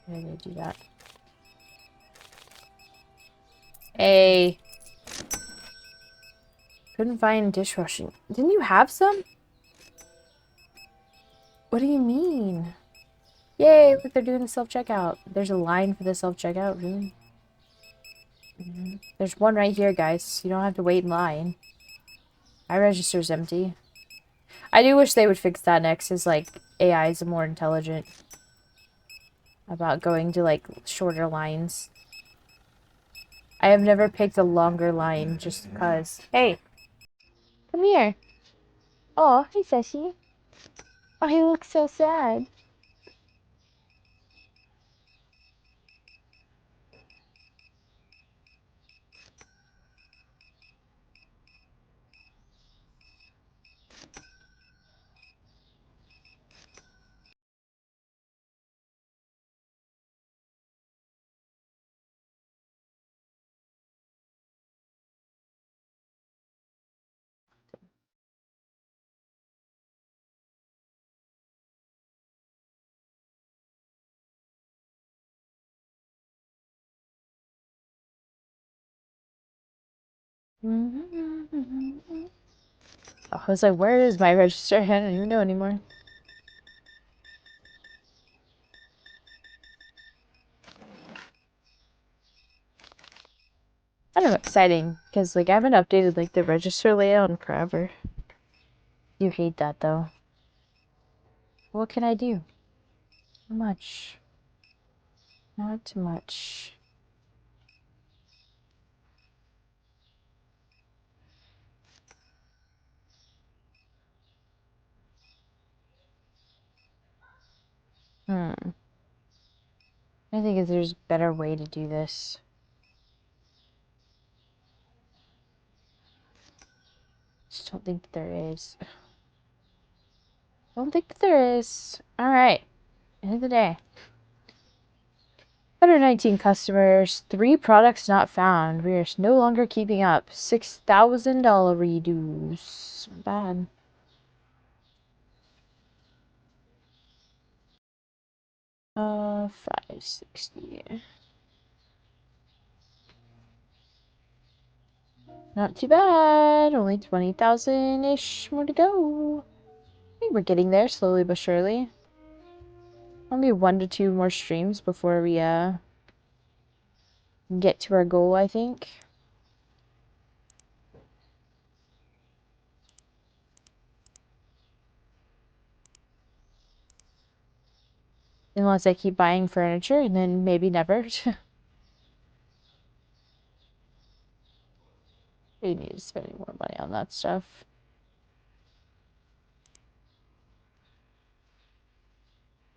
Why did I do that? Hey. Couldn't find dishwashing. Didn't you have some? What do you mean? Yay, look, they're doing the self-checkout. There's a line for the self-checkout, really? There's one right here, guys. You don't have to wait in line. My register's empty. I do wish they would fix that next, as, like, AI is more intelligent about going to, like, shorter lines. I have never picked a longer line just because. Hey! Come here! Oh, hey, Sashi. Oh, he looks so sad. I was like, where is my register? I don't even know anymore. I don't know, exciting, because, like, I haven't updated, like, the register layout in forever. You hate that, though. What can I do? Not much. Not too much. I think there's a better way to do this. Just don't think that there is. Don't think that there is. Alright. End of the day. 119 customers. 3 products not found. We are no longer keeping up. $6,000 reduce. Bad. $560. Not too bad. Only 20,000-ish more to go. I think we're getting there slowly but surely. Maybe 1 to 2 more streams before we get to our goal, I think. Unless I keep buying furniture, and then maybe never. We need to spend more money on that stuff.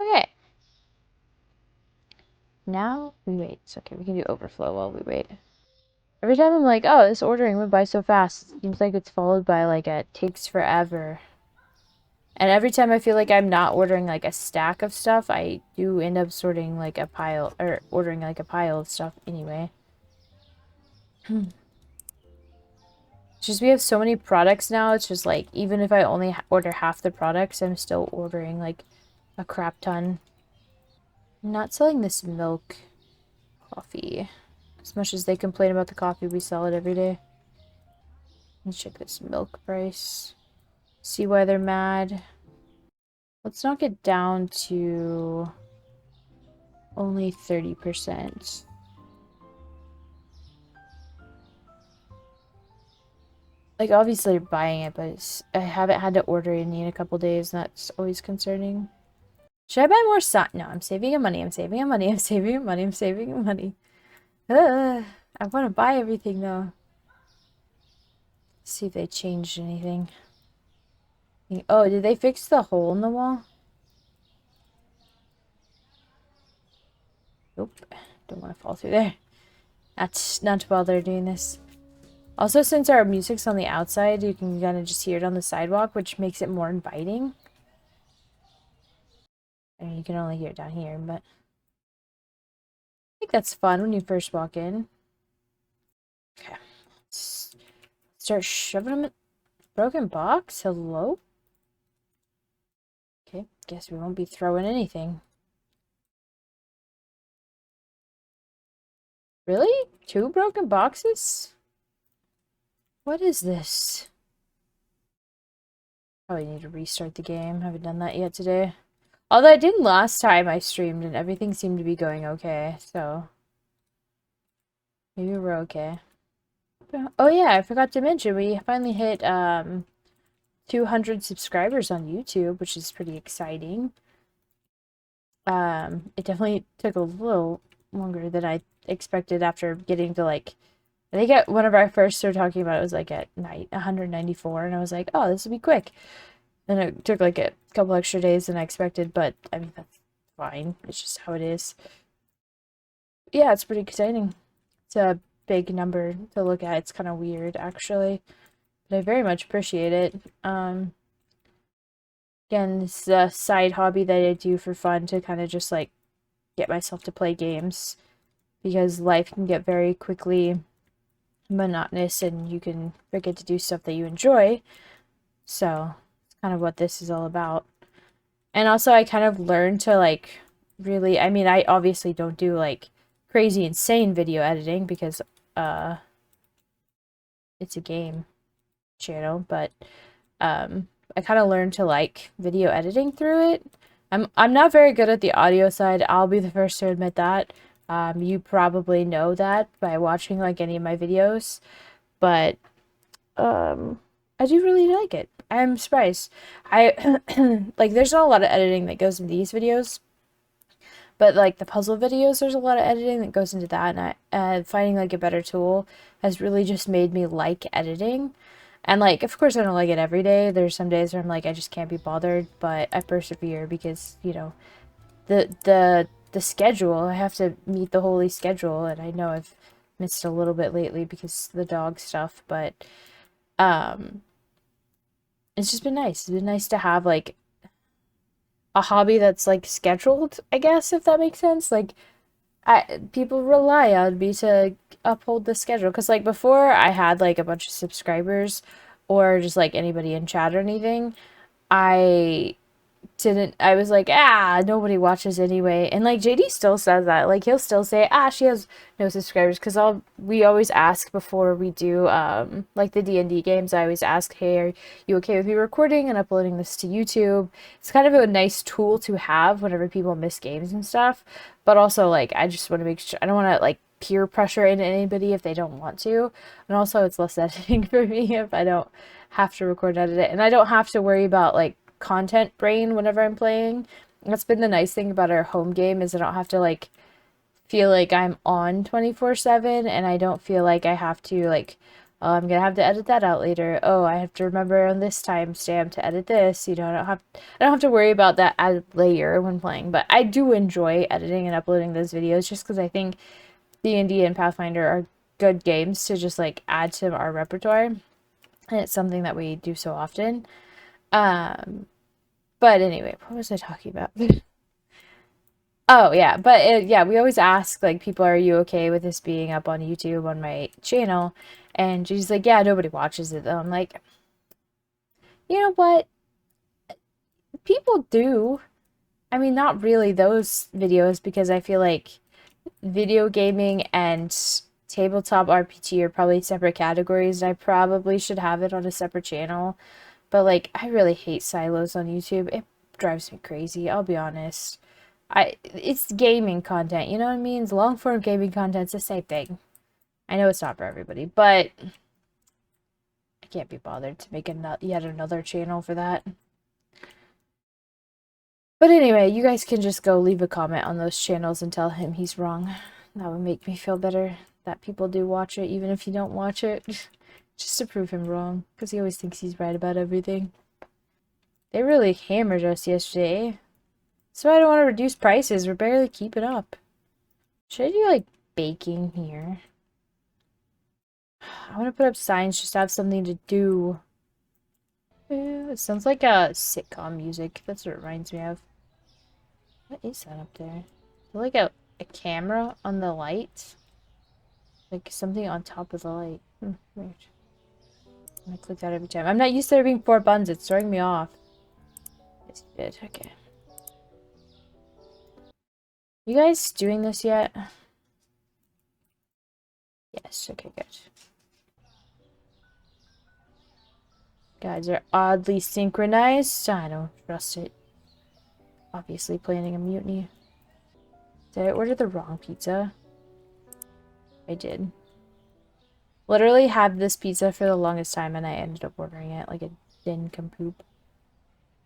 Okay. Now we wait. It's okay, we can do overflow while we wait. Every time I'm like, oh, this ordering went by so fast, it seems like it's followed by, like, a takes forever. And every time I feel like I'm not ordering, like, a stack of stuff, I do end up sorting, like, a pile, or ordering, like, a pile of stuff anyway. Just we have so many products now, it's just, like, even if I only order half the products, I'm still ordering, like, a crap ton. I'm not selling this milk coffee. As much as they complain about the coffee, we sell it every day. Let's check this milk price. See why they're mad. Let's knock it down to only 30%. Like, obviously you're buying it, but I haven't had to order any in a couple days, and that's always concerning. Should I buy more sun? No, I'm saving money, I'm saving money, I'm saving money, I'm saving money. I want to buy everything, though. See if they changed anything. Oh, did they fix the hole in the wall? Nope. Don't want to fall through there. That's not while they're doing this. Also, since our music's on the outside, you can kind of just hear it on the sidewalk, which makes it more inviting. I mean, you can only hear it down here, but I think that's fun when you first walk in. Okay. Let's start shoving them in. Broken box? Hello? Okay, guess we won't be throwing anything. Really? 2 broken boxes? What is this? Probably need to restart the game. Haven't done that yet today. Although I didn't last time I streamed and everything seemed to be going okay, so maybe we're okay. Oh yeah, I forgot to mention we finally hit 200 subscribers on YouTube, which is pretty exciting. It definitely took a little longer than I expected after getting to like, I think whenever I first started talking about it, was like at night 194, and I was like, oh, this will be quick. Then it took like a couple extra days than I expected, but I mean, that's fine. It's just how it is. Yeah, it's pretty exciting. It's a big number to look at. It's kind of weird, actually, but I very much appreciate it. Again, this is a side hobby that I do for fun to kind of just like get myself to play games because life can get very quickly monotonous and you can forget to do stuff that you enjoy. So, it's kind of what this is all about. And also, I kind of learned to like really, I mean, I obviously don't do like crazy insane video editing because it's a game channel, but I kind of learned to like video editing through it. I'm not very good at the audio side. I'll be the first to admit that. You probably know that by watching like any of my videos, but I do really like it. I'm surprised. I like there's not a lot of editing that goes in these videos, but like the puzzle videos, there's a lot of editing that goes into that, and finding like a better tool has really just made me like editing. And like, of course, I don't like it every day. There's some days where I'm like, I just can't be bothered, but I persevere because the schedule. I have to meet the holy schedule, and I know I've missed a little bit lately because of the dog stuff, but um, it's just been nice. It's been nice to have like a hobby that's like scheduled, I guess, if that makes sense. Like people rely on me to uphold the schedule because like before I had like a bunch of subscribers or just like anybody in chat or anything, I didn't I was like, nobody watches anyway. And like JD still says that. Like he'll still say, she has no subscribers because we always ask before we do like the D&D games. I always ask, hey, are you okay with me recording and uploading this to YouTube? It's kind of a nice tool to have whenever people miss games and stuff. But also like I just want to make sure I don't want to like peer pressure into anybody if they don't want to. And also it's less editing for me if I don't have to record and edit it. And I don't have to worry about like content brain whenever I'm playing. That's been the nice thing about our home game is I don't have to like feel like I'm on 24/7 and I don't feel like I have to like oh, I'm gonna have to edit that out later. Oh, I have to remember on this timestamp to edit this. I don't have to worry about that added layer when playing. But I do enjoy editing and uploading those videos just because I think D&D and Pathfinder are good games to just like add to our repertoire. And it's something that we do so often. But anyway, what was I talking about? Oh yeah, but yeah, we always ask like people, are you okay with this being up on YouTube on my channel? And she's like, yeah, nobody watches it though. I'm like, you know what? People do. I mean, not really those videos because I feel like video gaming and tabletop RPG are probably separate categories. And I probably should have it on a separate channel. But like, I really hate silos on YouTube. It drives me crazy, I'll be honest. It's gaming content, you know what I mean? It's long form gaming content, it's the same thing. I know it's not for everybody, but I can't be bothered to make yet another channel for that. But anyway, you guys can just go leave a comment on those channels and tell him he's wrong. That would make me feel better that people do watch it, even if you don't watch it. Just to prove him wrong, because he always thinks he's right about everything. They really hammered us yesterday. So I don't want to reduce prices. We're barely keeping up. Should I do like baking here? I want to put up signs just to have something to do. It sounds like a sitcom music. That's what it reminds me of. What is that up there? Is it like a camera on the light? Like something on top of the light. Weird. I click that every time. I'm not used to there being 4 buttons. It's throwing me off. Yes, you did. Okay. You guys doing this yet? Yes. Okay, good. Guys are oddly synchronized. I don't trust it. Obviously planning a mutiny. Did I order the wrong pizza? I did. Literally had this pizza for the longest time and I ended up ordering it like a nincompoop.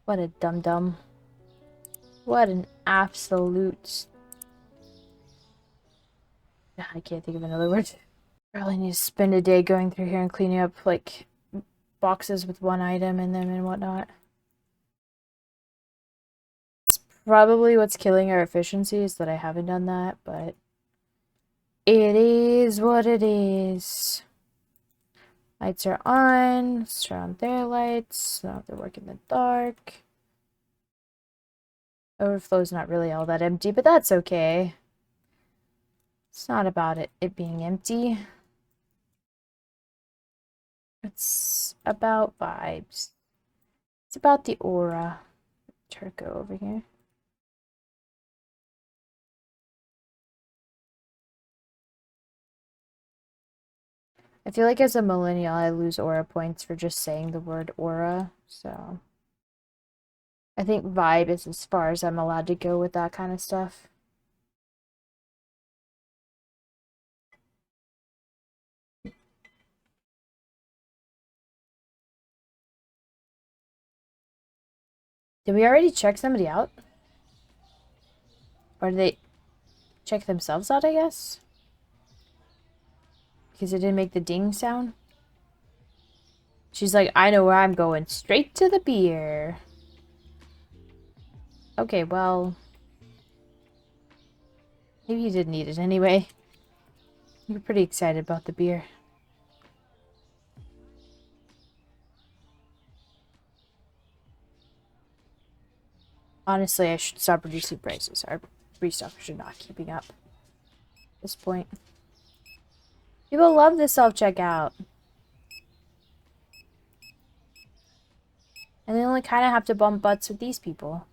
What a dum-dum. What an absolute... I can't think of another word. Probably need to spend a day going through here and cleaning up like boxes with one item in them and whatnot. It's probably what's killing our efficiency is that I haven't done that, but it is what it is. Lights are on. Let's turn on their lights. So I don't have to work in the dark. Overflow's not really all that empty, but that's okay. It's not about it being empty. It's about vibes. It's about the aura. Turco over here. I feel like as a millennial, I lose aura points for just saying the word aura, so... I think vibe is as far as I'm allowed to go with that kind of stuff. Did we already check somebody out? Or did they check themselves out, I guess? Because it didn't make the ding sound? She's like, I know where I'm going. Straight to the beer. Okay, well... maybe you didn't need it anyway. You're pretty excited about the beer. Honestly, I should stop reducing prices. Our restockers are not keeping up at this point. People love the self-checkout. And they only kind of have to bump butts with these people.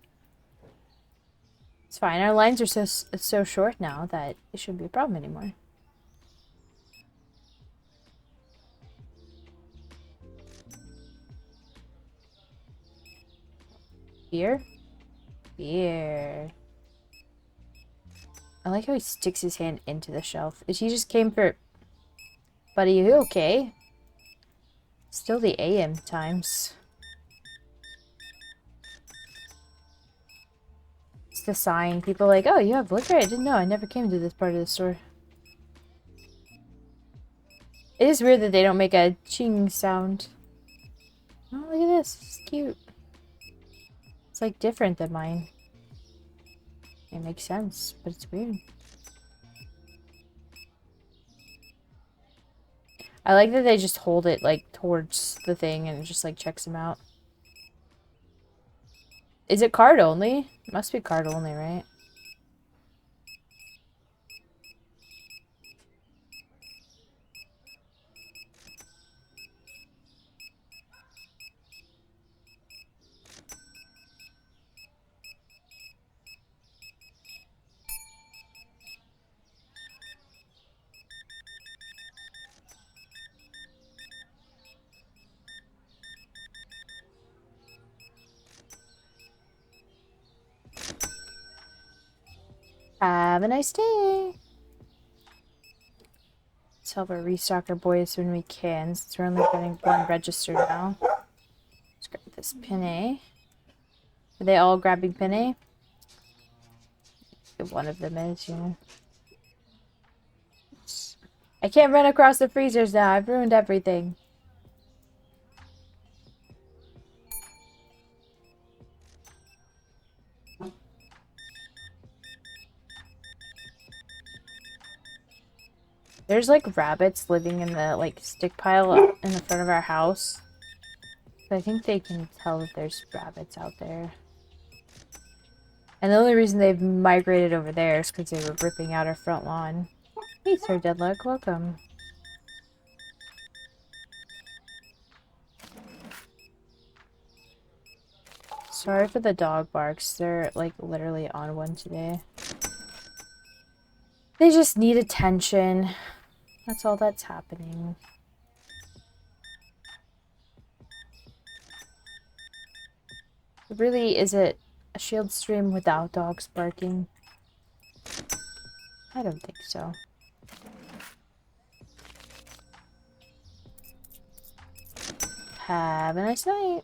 It's fine. Our lines are so short now that it shouldn't be a problem anymore. Beer? Beer. I like how he sticks his hand into the shelf. He just came for... Buddy, you okay? Still the AM times. It's the sign. People are like, oh, you have liquor? I didn't know. I never came to this part of the store. It is weird that they don't make a ching sound. Oh, look at this. It's cute. It's like different than mine. It makes sense, but it's weird. I like that they just hold it like towards the thing and it just like checks them out. Is it card only? It must be card only, right? Have a nice day. Let's help our restocker boys when we can, since we're only getting one register now. Let's grab this Pinay. Are they all grabbing Pinay? One of them is, yeah. I can't run across the freezers now. I've ruined everything. There's like rabbits living in the like stick pile in the front of our house. So I think they can tell that there's rabbits out there. And the only reason they've migrated over there is because they were ripping out our front lawn. Hey, Sir Deadlock, welcome. Sorry for the dog barks. They're like literally on one today. They just need attention. That's all that's happening. Really, is it a shield stream without dogs barking? I don't think so. Have a nice night.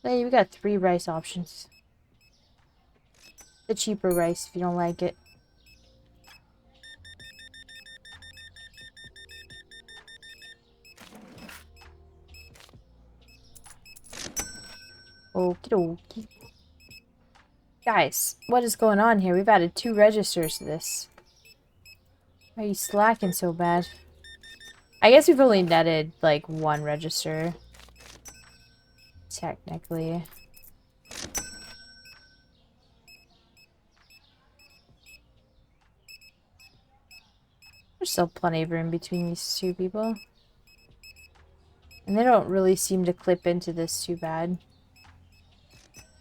Hey, we got 3 rice options. The cheaper rice if you don't like it. Okie dokie. Guys, what is going on here? We've added 2 registers to this. Why are you slacking so bad? I guess we've only netted, like, 1 register. Technically. There's still plenty of room between these 2 people. And they don't really seem to clip into this too bad.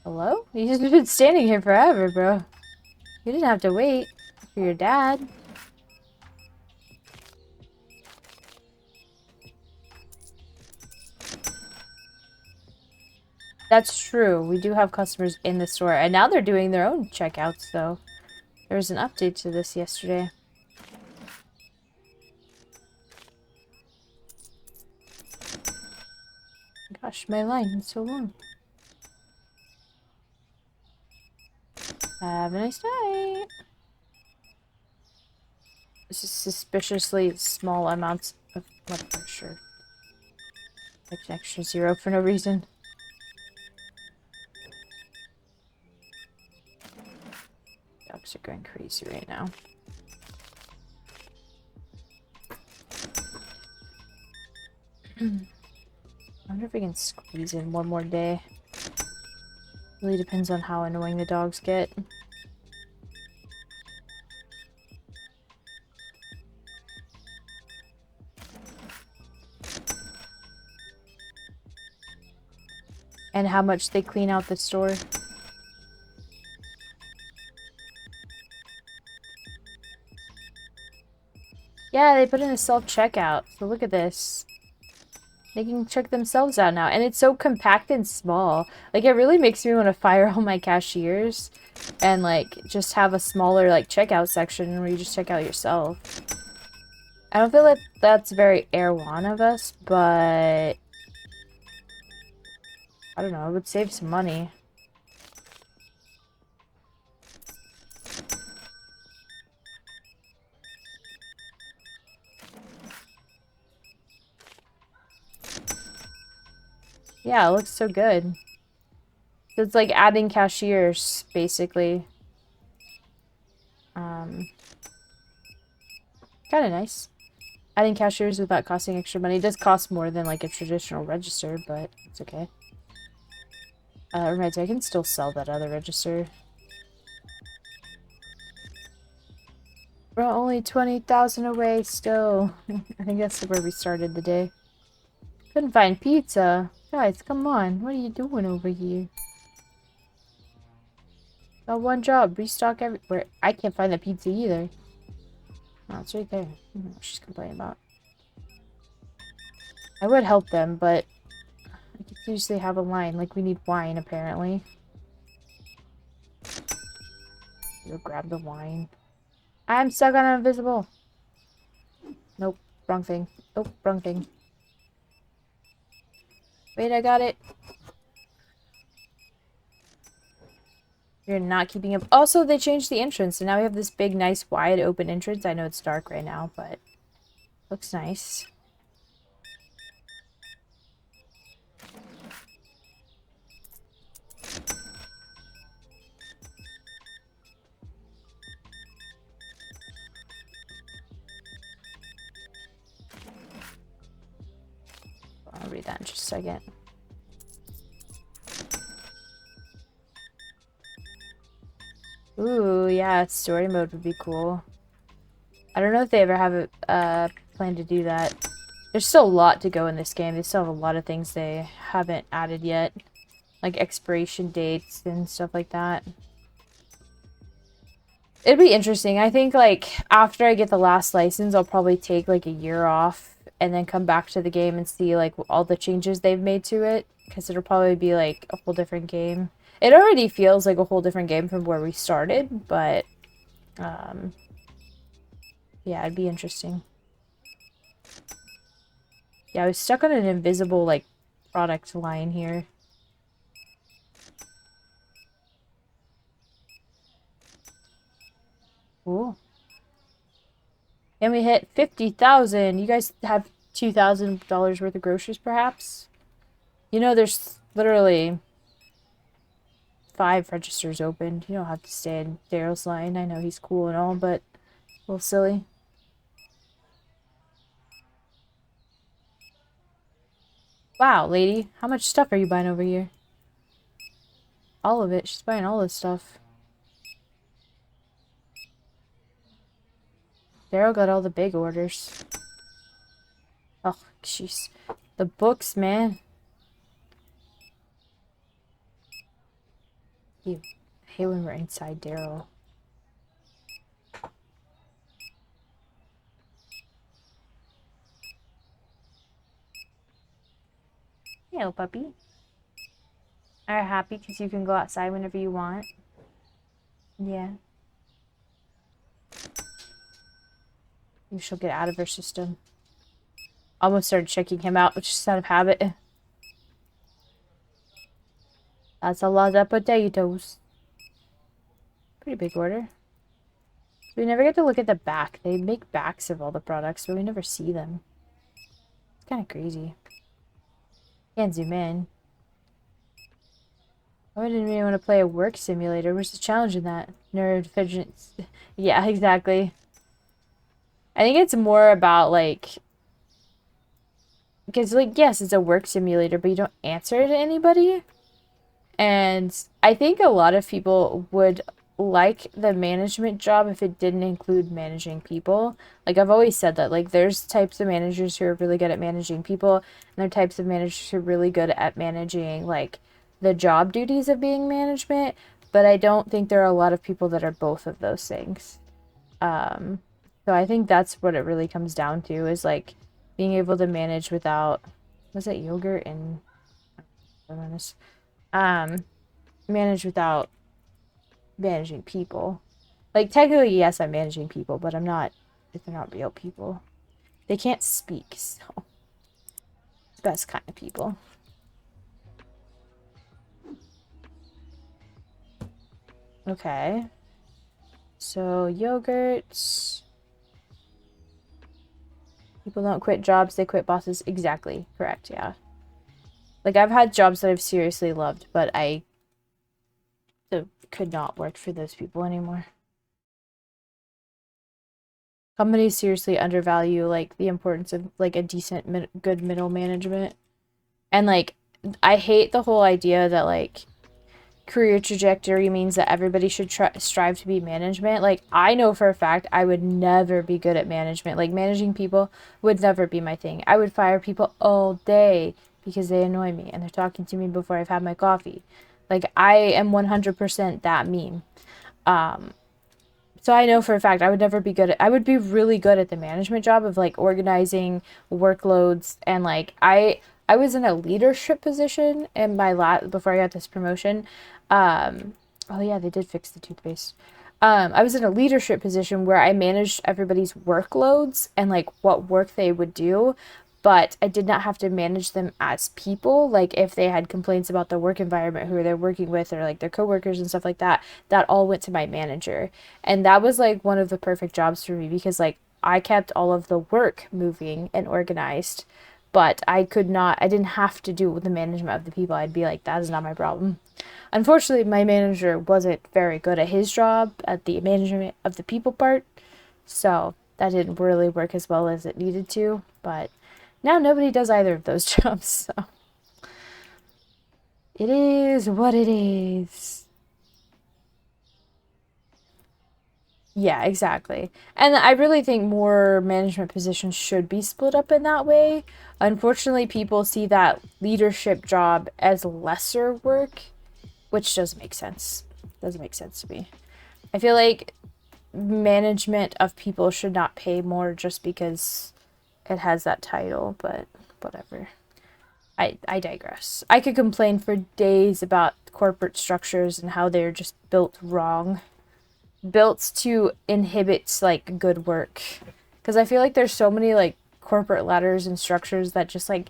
Hello? You've just been standing here forever, bro. You didn't have to wait for your dad. That's true. We do have customers in the store. And now they're doing their own checkouts, though. There was an update to this yesterday. Gosh, my line is so long. Have a nice night. This is suspiciously small amounts of blood pressure. Like an extra 0 for no reason. Dogs are going crazy right now. I wonder if we can squeeze in one more day. Really depends on how annoying the dogs get. And how much they clean out the store. Yeah, they put in a self-checkout. So look at this. They can check themselves out now. And it's so compact and small. Like, it really makes me want to fire all my cashiers. And, like, just have a smaller, like, checkout section where you just check out yourself. I don't feel like that's very Erewhon of us, but... I don't know, it would save some money. Yeah, it looks so good. It's like adding cashiers, basically. Kind of nice. Adding cashiers without costing extra money. It does cost more than like a traditional register, but it's okay. Reminds me, I can still sell that other register. We're only 20,000 away still. I think that's where we started the day. Couldn't find pizza. Guys, come on. What are you doing over here? Got one job. Restock everywhere. I can't find the pizza either. Oh, it's right there. I don't know what she's complaining about. I would help them, but I could usually have a line. Like, we need wine, apparently. Go grab the wine. I'm stuck on invisible. Nope. Wrong thing. Nope. Wrong thing. Wait, I got it. You're not keeping up. Also, they changed the entrance, and now we have this big, nice, wide open entrance. I know it's dark right now, but looks nice. I'll read that in just a second. Ooh, yeah, story mode would be cool. I don't know if they ever have a plan to do that. There's still a lot to go in this game. They still have a lot of things they haven't added yet. Like expiration dates and stuff like that. It'd be interesting. I think, like, after I get the last license, I'll probably take, like, a year off and then come back to the game and see, like, all the changes they've made to it. because it'll probably be like a whole different game. It already feels like a whole different game from where we started, but yeah, it'd be interesting. Yeah, I was stuck on an invisible like product line here. Cool. And we hit 50,000. You guys have $2,000 worth of groceries, perhaps? You know, there's literally 5 registers open. You don't have to stay in Daryl's line. I know he's cool and all, but a little silly. Wow, lady. How much stuff are you buying over here? All of it. She's buying all this stuff. Daryl got all the big orders. Oh, jeez. The books, man. You hate when we're inside Daryl. Hello, puppy. Are you happy because you can go outside whenever you want? Yeah. Maybe she'll get out of her system. Almost started checking him out, which is out of habit. That's a lot of potatoes. Pretty big order. We never get to look at the back. They make backs of all the products, but we never see them. It's kind of crazy. Can't zoom in. Why didn't anyone want to play a work simulator? Where's the challenge in that? Neurodivergence. Yeah, exactly. I think it's more about, like... Because, like, yes, it's a work simulator, but you don't answer to anybody. And I think a lot of people would like the management job if it didn't include managing people. Like, I've always said that, like, there's types of managers who are really good at managing people, and there are types of managers who are really good at managing, like, the job duties of being management, but I don't think there are a lot of people that are both of those things. So I think that's what it really comes down to, is, like, being able to manage without... Was it yogurt and... manage without managing people. Like, technically, yes, I'm managing people, but I'm not, if they're not real people. They can't speak, so. Best kind of people. Okay. So, yogurts. People don't quit jobs, they quit bosses. Exactly. Correct, yeah. Like, I've had jobs that I've seriously loved, but I could not work for those people anymore. Companies seriously undervalue, like, the importance of, like, a decent, good middle management. And, like, I hate the whole idea that, like, career trajectory means that everybody should strive to be management. Like, I know for a fact I would never be good at management. Like, managing people would never be my thing. I would fire people all day because they annoy me and they're talking to me before I've had my coffee. Like, I am 100% that mean. So I know for a fact I would never be good at, I would be really good at the management job of, like, organizing workloads, and, like, I was in a leadership position in my before I got this promotion. Oh yeah, they did fix the toothpaste. I was in a leadership position where I managed everybody's workloads and, like, what work they would do, but I did not have to manage them as people. Like, if they had complaints about the work environment, who they're working with, or, like, their coworkers and stuff like that, that all went to my manager. And that was, like, one of the perfect jobs for me because, like, I kept all of the work moving and organized, but I didn't have to do with the management of the people. I'd be like, that is not my problem. Unfortunately, my manager wasn't very good at his job, at the management of the people part, so that didn't really work as well as it needed to, but now nobody does either of those jobs, so it is what it is. Yeah, exactly. And I really think more management positions should be split up in that way. Unfortunately, people see that leadership job as lesser work, which doesn't make sense. Doesn't make sense to me. I feel like management of people should not pay more just because it has that title, but whatever. I digress. I could complain for days about corporate structures and how they're just built wrong. Built to inhibit like good work. Because I feel like there's so many like corporate ladders and structures that just like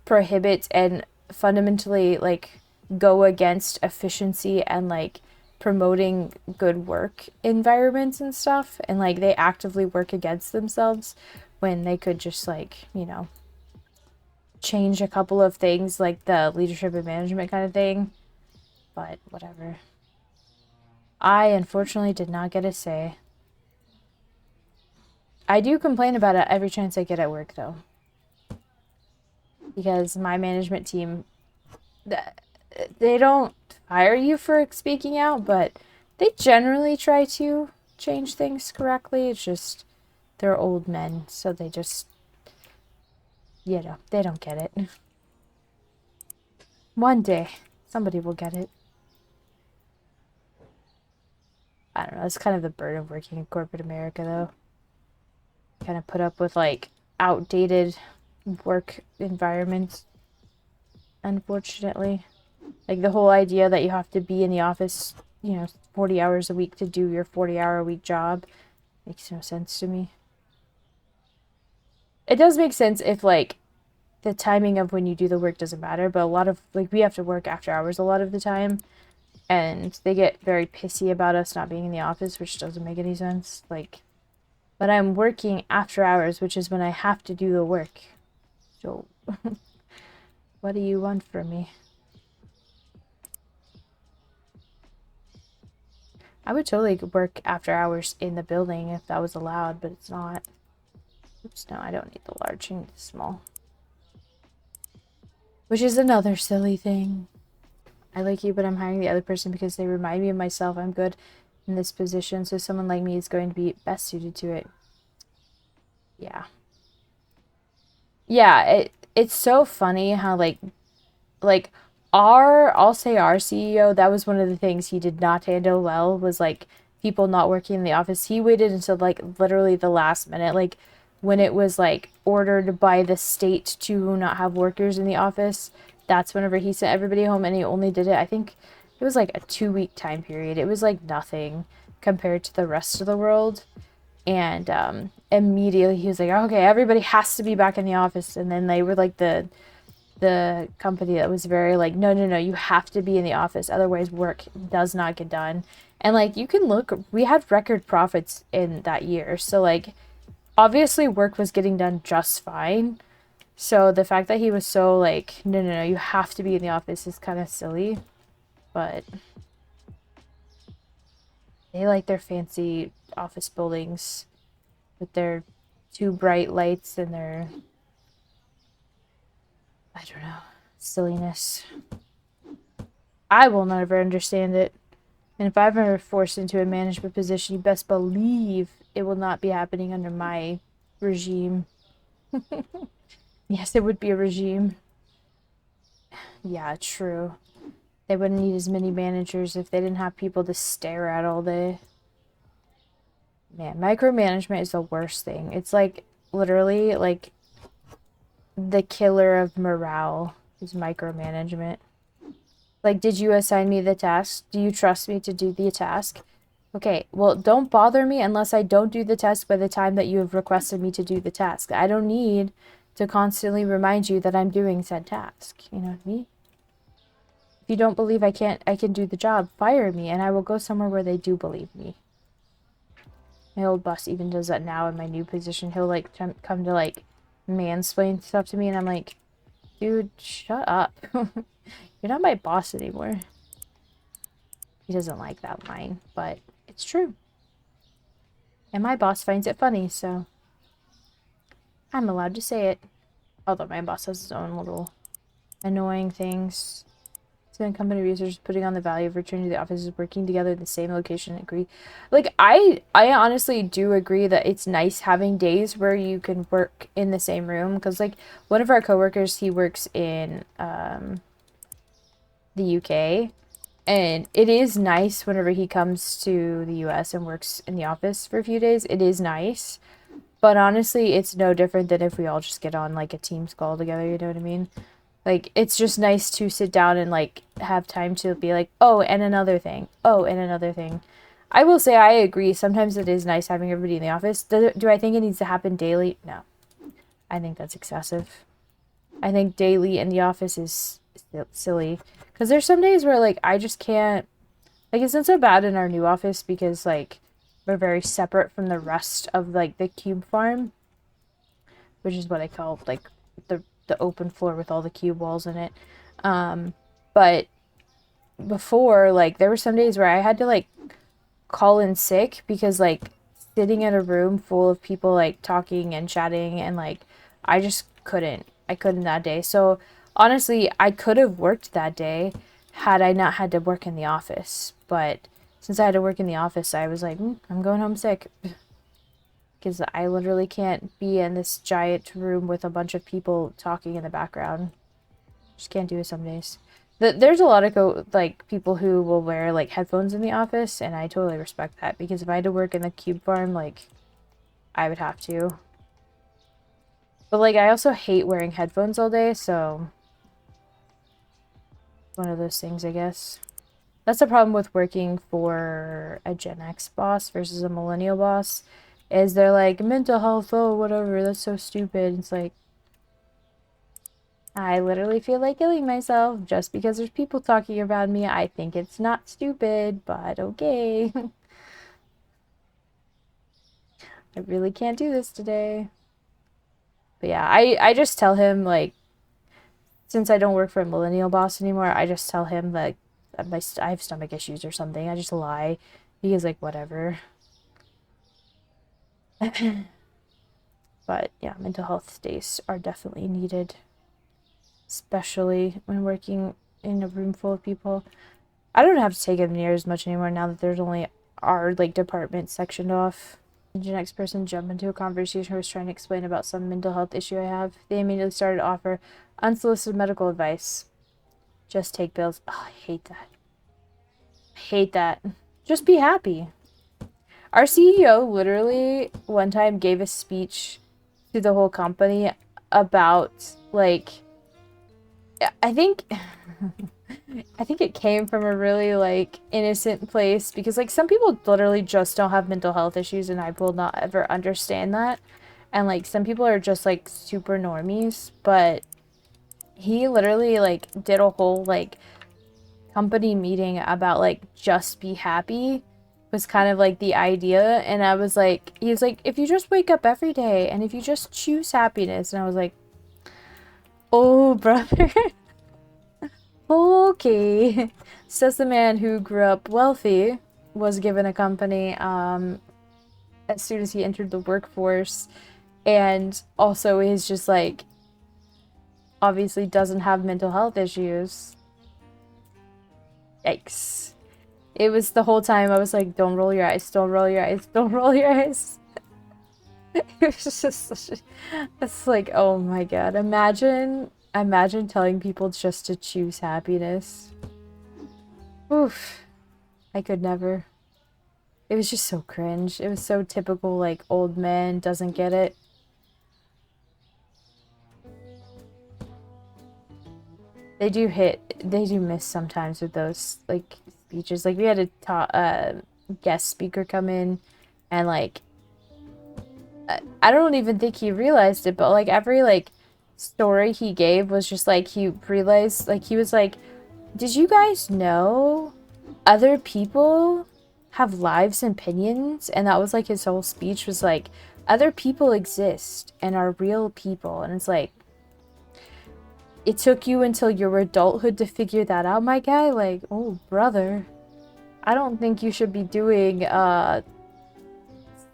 prohibit and fundamentally like go against efficiency and like promoting good work environments and stuff, and like they actively work against themselves when they could just like, you know, change a couple of things like the leadership and management kind of thing. But whatever. I unfortunately did not get a say. I do complain about it every chance I get at work though, because my management team, they don't fire you for speaking out, but they generally try to change things correctly. It's just they're old men, so they just, you know, they don't get it. One day, somebody will get it. I don't know, it's kind of the burden of working in corporate America, though. Kind of put up with, like, outdated work environments, unfortunately. Like, the whole idea that you have to be in the office, you know, 40 hours a week to do your 40-hour-a-week job makes no sense to me. It does make sense if, like, the timing of when you do the work doesn't matter, but a lot of, like, we have to work after hours a lot of the time, and they get very pissy about us not being in the office, which doesn't make any sense. Like, but I'm working after hours, which is when I have to do the work. So, what do you want from me? I would totally work after hours in the building if that was allowed, but it's not. Oops, no, I don't need the large, I need the small. Which is another silly thing. I like you, but I'm hiring the other person because they remind me of myself. I'm good in this position, so someone like me is going to be best suited to it. Yeah. Yeah, it's so funny how like I'll say our CEO, that was one of the things he did not handle well, was like people not working in the office. He waited until like literally the last minute, like when it was like ordered by the state to not have workers in the office. That's whenever he sent everybody home, and he only did it, I think it was like a 2 week time period. It was like nothing compared to the rest of the world. And immediately he was like, okay, everybody has to be back in the office. And then they were like the company that was very like, no, no, no, you have to be in the office, otherwise work does not get done. And like, you can look, we had record profits in that year, so like obviously work was getting done just fine. So the fact that he was so like, no, no, no, you have to be in the office is kind of silly. But they like their fancy office buildings with their two bright lights and their, I don't know, silliness. I will never understand it. And if I'm ever forced into a management position, you best believe it will not be happening under my regime. Yes, it would be a regime. Yeah, true. They wouldn't need as many managers if they didn't have people to stare at all day. Man, micromanagement is the worst thing. It's like literally like the killer of morale is micromanagement. Like, did you assign me the task? Do you trust me to do the task? Okay, well, don't bother me unless I don't do the task by the time that you have requested me to do the task. I don't need to constantly remind you that I'm doing said task. You know what I mean? If you don't believe I can do the job, fire me and I will go somewhere where they do believe me. My old boss even does that now in my new position. He'll like come to like mansplain stuff to me, and I'm like, dude, shut up. You're not my boss anymore. He doesn't like that line, but it's true. And my boss finds it funny, so I'm allowed to say it. Although my boss has his own little annoying things. So company research putting on the value of returning to the office is working together in the same location. Agree. Like, I honestly do agree that it's nice having days where you can work in the same room, because like one of our coworkers, he works in the UK, and it is nice whenever he comes to the US and works in the office for a few days. It is nice. But honestly, it's no different than if we all just get on like a Teams call together, you know what I mean? Like, it's just nice to sit down and, like, have time to be like, oh, and another thing. Oh, and another thing. I will say I agree. Sometimes it is nice having everybody in the office. Do I think it needs to happen daily? No. I think that's excessive. I think daily in the office is silly. Because there's some days where, like, I just can't... Like, it's not so bad in our new office because, like, we're very separate from the rest of, like, the cube farm. Which is what I call, like, the open floor with all the cube walls in it. But before, like, there were some days where I had to, like, call in sick because, like, sitting in a room full of people, like, talking and chatting and, like, I just couldn't. I couldn't that day. So, honestly, I could have worked that day had I not had to work in the office. But since I had to work in the office, I was like, I'm going home sick. Because I literally can't be in this giant room with a bunch of people talking in the background. Just can't do it some days. There's a lot of like people who will wear like headphones in the office, and I totally respect that because if I had to work in the cube farm, like I would have to. But like I also hate wearing headphones all day, so one of those things, I guess. That's the problem with working for a Gen X boss versus a millennial boss, is they're like, mental health, oh, whatever, that's so stupid. It's like, I literally feel like killing myself just because there's people talking about me. I think it's not stupid, but okay. I really can't do this today. But yeah, I just tell him, like, since I don't work for a millennial boss anymore, I just tell him that I have stomach issues or something. I just lie. He's like, whatever. But yeah, mental health days are definitely needed, especially when working in a room full of people. I don't have to take them near as much anymore now that there's only our like department sectioned off. The next person jumped into a conversation who was trying to explain about some mental health issue I have. They immediately started to offer unsolicited medical advice. Just take pills. Oh, I hate that. I hate that. Just be happy. Our CEO literally one time gave a speech to the whole company about, like, I think I think it came from a really, like, innocent place because, like, some people literally just don't have mental health issues and I will not ever understand that. And, like, some people are just, like, super normies, but he literally, like, did a whole, like, company meeting about, like, just be happy was kind of, like, the idea. And I was like, he was like, if you just wake up every day and if you just choose happiness. And I was like, oh, brother. Okay. Says the man who grew up wealthy, was given a company as soon as he entered the workforce, and also is just like obviously doesn't have mental health issues. Yikes. It was the whole time I was like, don't roll your eyes, don't roll your eyes, don't roll your eyes. It was just such a, it's like, oh my god. Imagine telling people just to choose happiness. Oof. I could never. It was just so cringe. It was so typical, like, old man doesn't get it. They do miss sometimes with those, like, speeches. Like, we had a guest speaker come in, and, like, I don't even think he realized it, but, like, every, like, story he gave was just, like, he realized, like, he was like, did you guys know other people have lives and opinions? And that was, like, his whole speech was, like, other people exist and are real people. And it's like, it took you until your adulthood to figure that out, my guy? Like, oh, brother. I don't think you should be doing,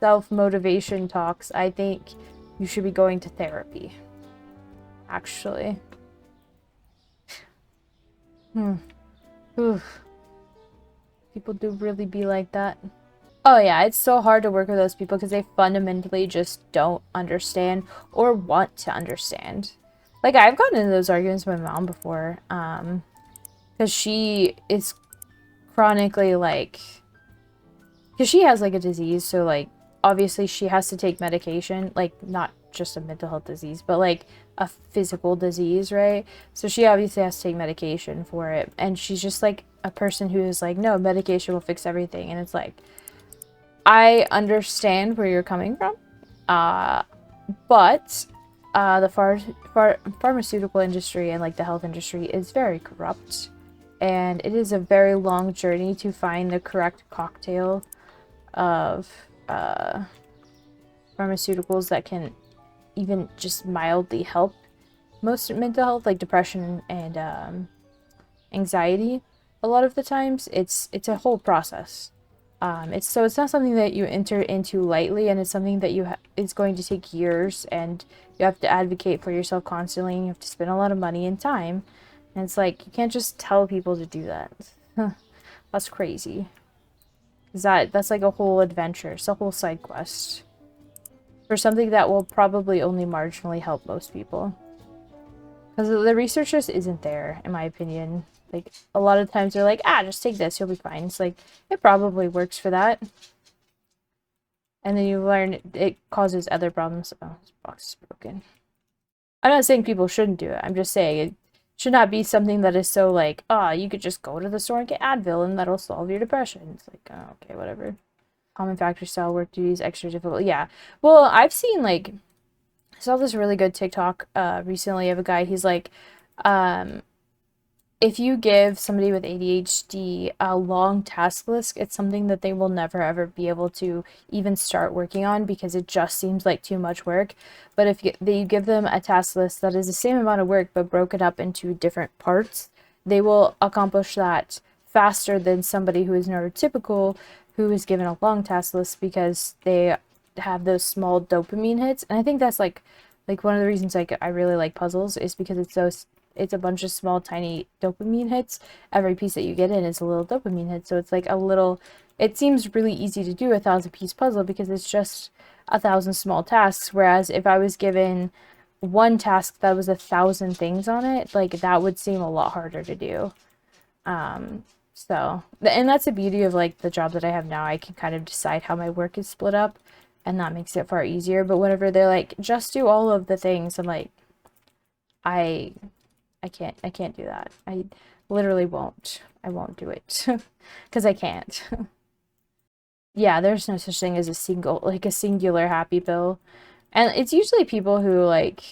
self-motivation talks. I think you should be going to therapy. Actually. Oof. People do really be like that. Oh yeah, it's so hard to work with those people because they fundamentally just don't understand or want to understand. Like, I've gotten into those arguments with my mom before, because she is chronically, like, because she has, like, a disease, so, like, obviously she has to take medication, like, not just a mental health disease, but like a physical disease, right? So she obviously has to take medication for it, and she's just like a person who is like, no, medication will fix everything. And it's like, I understand where you're coming from, but the pharmaceutical industry and like the health industry is very corrupt, and it is a very long journey to find the correct cocktail of pharmaceuticals that can even just mildly help most mental health, like depression and anxiety. A lot of the times it's a whole process. It's not something that you enter into lightly, and it's something that it's going to take years, and you have to advocate for yourself constantly, and you have to spend a lot of money and time. And it's like, you can't just tell people to do that. That's crazy. That's like a whole adventure. It's a whole side quest for something that will probably only marginally help most people. Because the research just isn't there, in my opinion. Like, a lot of times they're like, just take this, you'll be fine. It's like, it probably works for that. And then you learn it causes other problems. Oh, this box is broken. I'm not saying people shouldn't do it. I'm just saying it should not be something that is so like, you could just go to the store and get Advil and that'll solve your depression. It's like, oh, okay, whatever. Common factor style work duties, extra difficult. Yeah. Well, I've seen like, I saw this really good TikTok recently of a guy. He's like, if you give somebody with ADHD a long task list, it's something that they will never ever be able to even start working on because it just seems like too much work. But if you give them a task list that is the same amount of work but broken up into different parts, they will accomplish that faster than somebody who is neurotypical, who is given a long task list, because they have those small dopamine hits. And I think that's like one of the reasons like I really like puzzles is because it's a bunch of small tiny dopamine hits. Every piece that you get in is a little dopamine hit, so it's like it seems really easy to do a 1,000-piece puzzle because it's just 1,000 small tasks, whereas if I was given one task that was 1,000 things on it, like that would seem a lot harder to do. So, and that's the beauty of like the job that I have now. I can kind of decide how my work is split up, and that makes it far easier. But whenever they're like, just do all of the things, I'm like, I can't do that. I literally won't. I won't do it because I can't. Yeah, there's no such thing as a singular happy pill. And it's usually people who like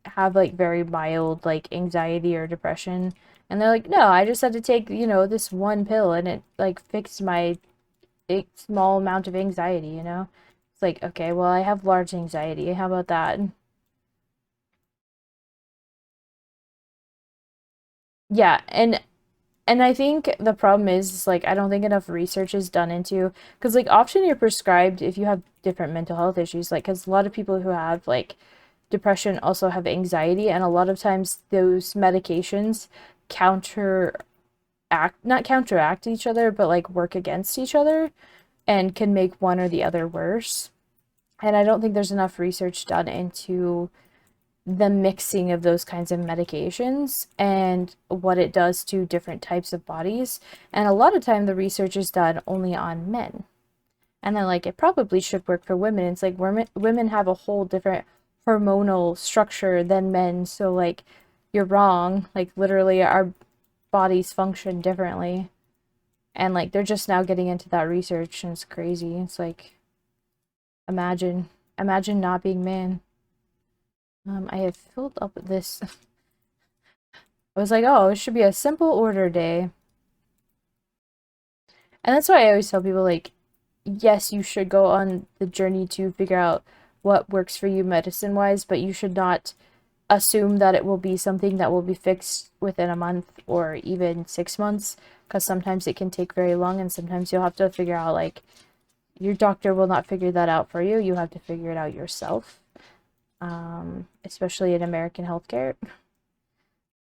have like very mild like anxiety or depression, and they're like, "No, I just had to take, this one pill and it like fixed my small amount of anxiety." It's like, "Okay, well, I have large anxiety. How about that?" Yeah, and I think the problem is like I don't think enough research is done into, because like often you're prescribed if you have different mental health issues, like because a lot of people who have like depression also have anxiety, and a lot of times those medications counteract not counteract each other, but like work against each other and can make one or the other worse. And I don't think there's enough research done into the mixing of those kinds of medications and what it does to different types of bodies. And a lot of time the research is done only on men. And then like it probably should work for women. It's like women have a whole different hormonal structure than men. So like you're wrong. Like literally our bodies function differently. And like they're just now getting into that research, and it's crazy. It's like imagine not being man. I have filled up this. I was like, oh, it should be a simple order day. And that's why I always tell people, like, yes, you should go on the journey to figure out what works for you medicine-wise, but you should not assume that it will be something that will be fixed within a month or even 6 months, because sometimes it can take very long, and sometimes you'll have to figure out, like, your doctor will not figure that out for you. You have to figure it out yourself. Especially in American healthcare.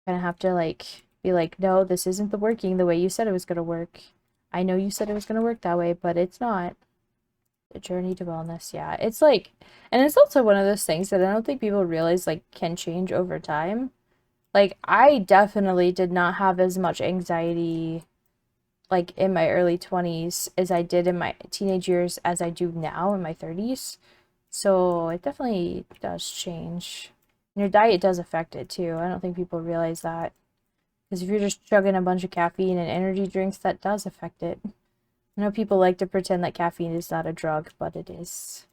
Gonna have to like be like, no, this isn't working the way you said it was gonna work. I know you said it was gonna work that way, but it's not. The journey to wellness, yeah. It's like, and it's also one of those things that I don't think people realize like can change over time. Like I definitely did not have as much anxiety like in my early 20s as I did in my teenage years as I do now in my 30s. So it definitely does change. And your diet does affect it too. I don't think people realize that. Because if you're just chugging a bunch of caffeine and energy drinks, that does affect it. I know people like to pretend that caffeine is not a drug, but it is.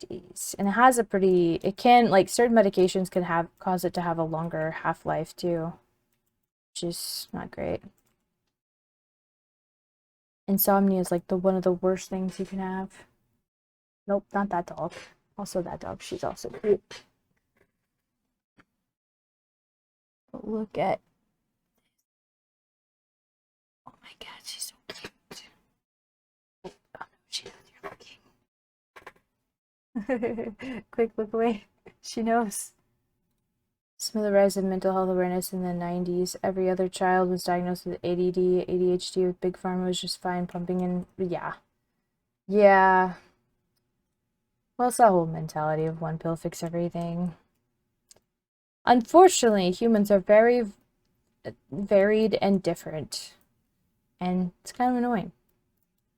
It is. And it has a pretty, it can, like, certain medications can cause it to have a longer half-life too, which is not great. Insomnia is like one of the worst things you can have. Nope, not that dog. Also that dog, she's also cute. But look at, oh my god, she's so cute. Oh no, she knows you're looking. Quick, look away. She knows. Some of the rise in mental health awareness in the 90s. Every other child was diagnosed with ADD, ADHD, with Big Pharma was just fine pumping in. Yeah. Yeah. Well, it's that whole mentality of one pill fix everything. Unfortunately, humans are very varied and different. And it's kind of annoying.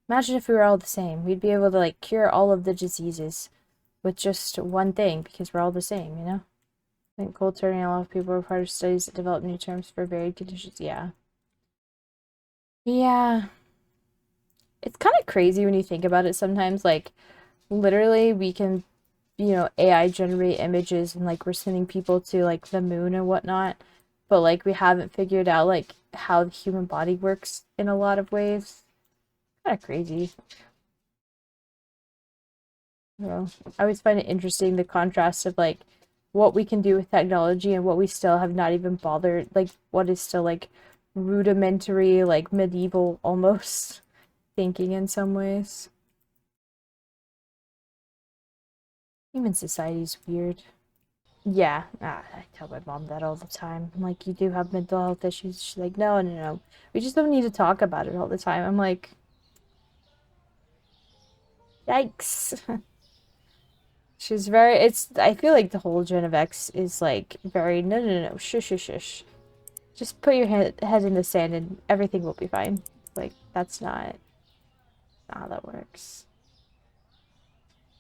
Imagine if we were all the same. We'd be able to, like, cure all of the diseases with just one thing because we're all the same, you know? I think cold turning, a lot of people are part of studies that develop new terms for varied conditions. Yeah. Yeah. It's kind of crazy when you think about it sometimes. Like, literally, we can, AI generate images and, like, we're sending people to, like, the moon and whatnot. But, like, we haven't figured out, like, how the human body works in a lot of ways. Kind of crazy. Well, I always find it interesting the contrast of, like, what we can do with technology and what we still have not even bothered, like, what is still, like, rudimentary, like, medieval almost thinking in some ways. Human society's weird. Yeah, I tell my mom that all the time. I'm like, you do have mental health issues. She's like, no, no, no. We just don't need to talk about it all the time. I'm like, yikes. I feel like the whole Gen of X is like very, no, no, no, shush, shush, shush. Just put your head in the sand and everything will be fine. Like, that's not how that works.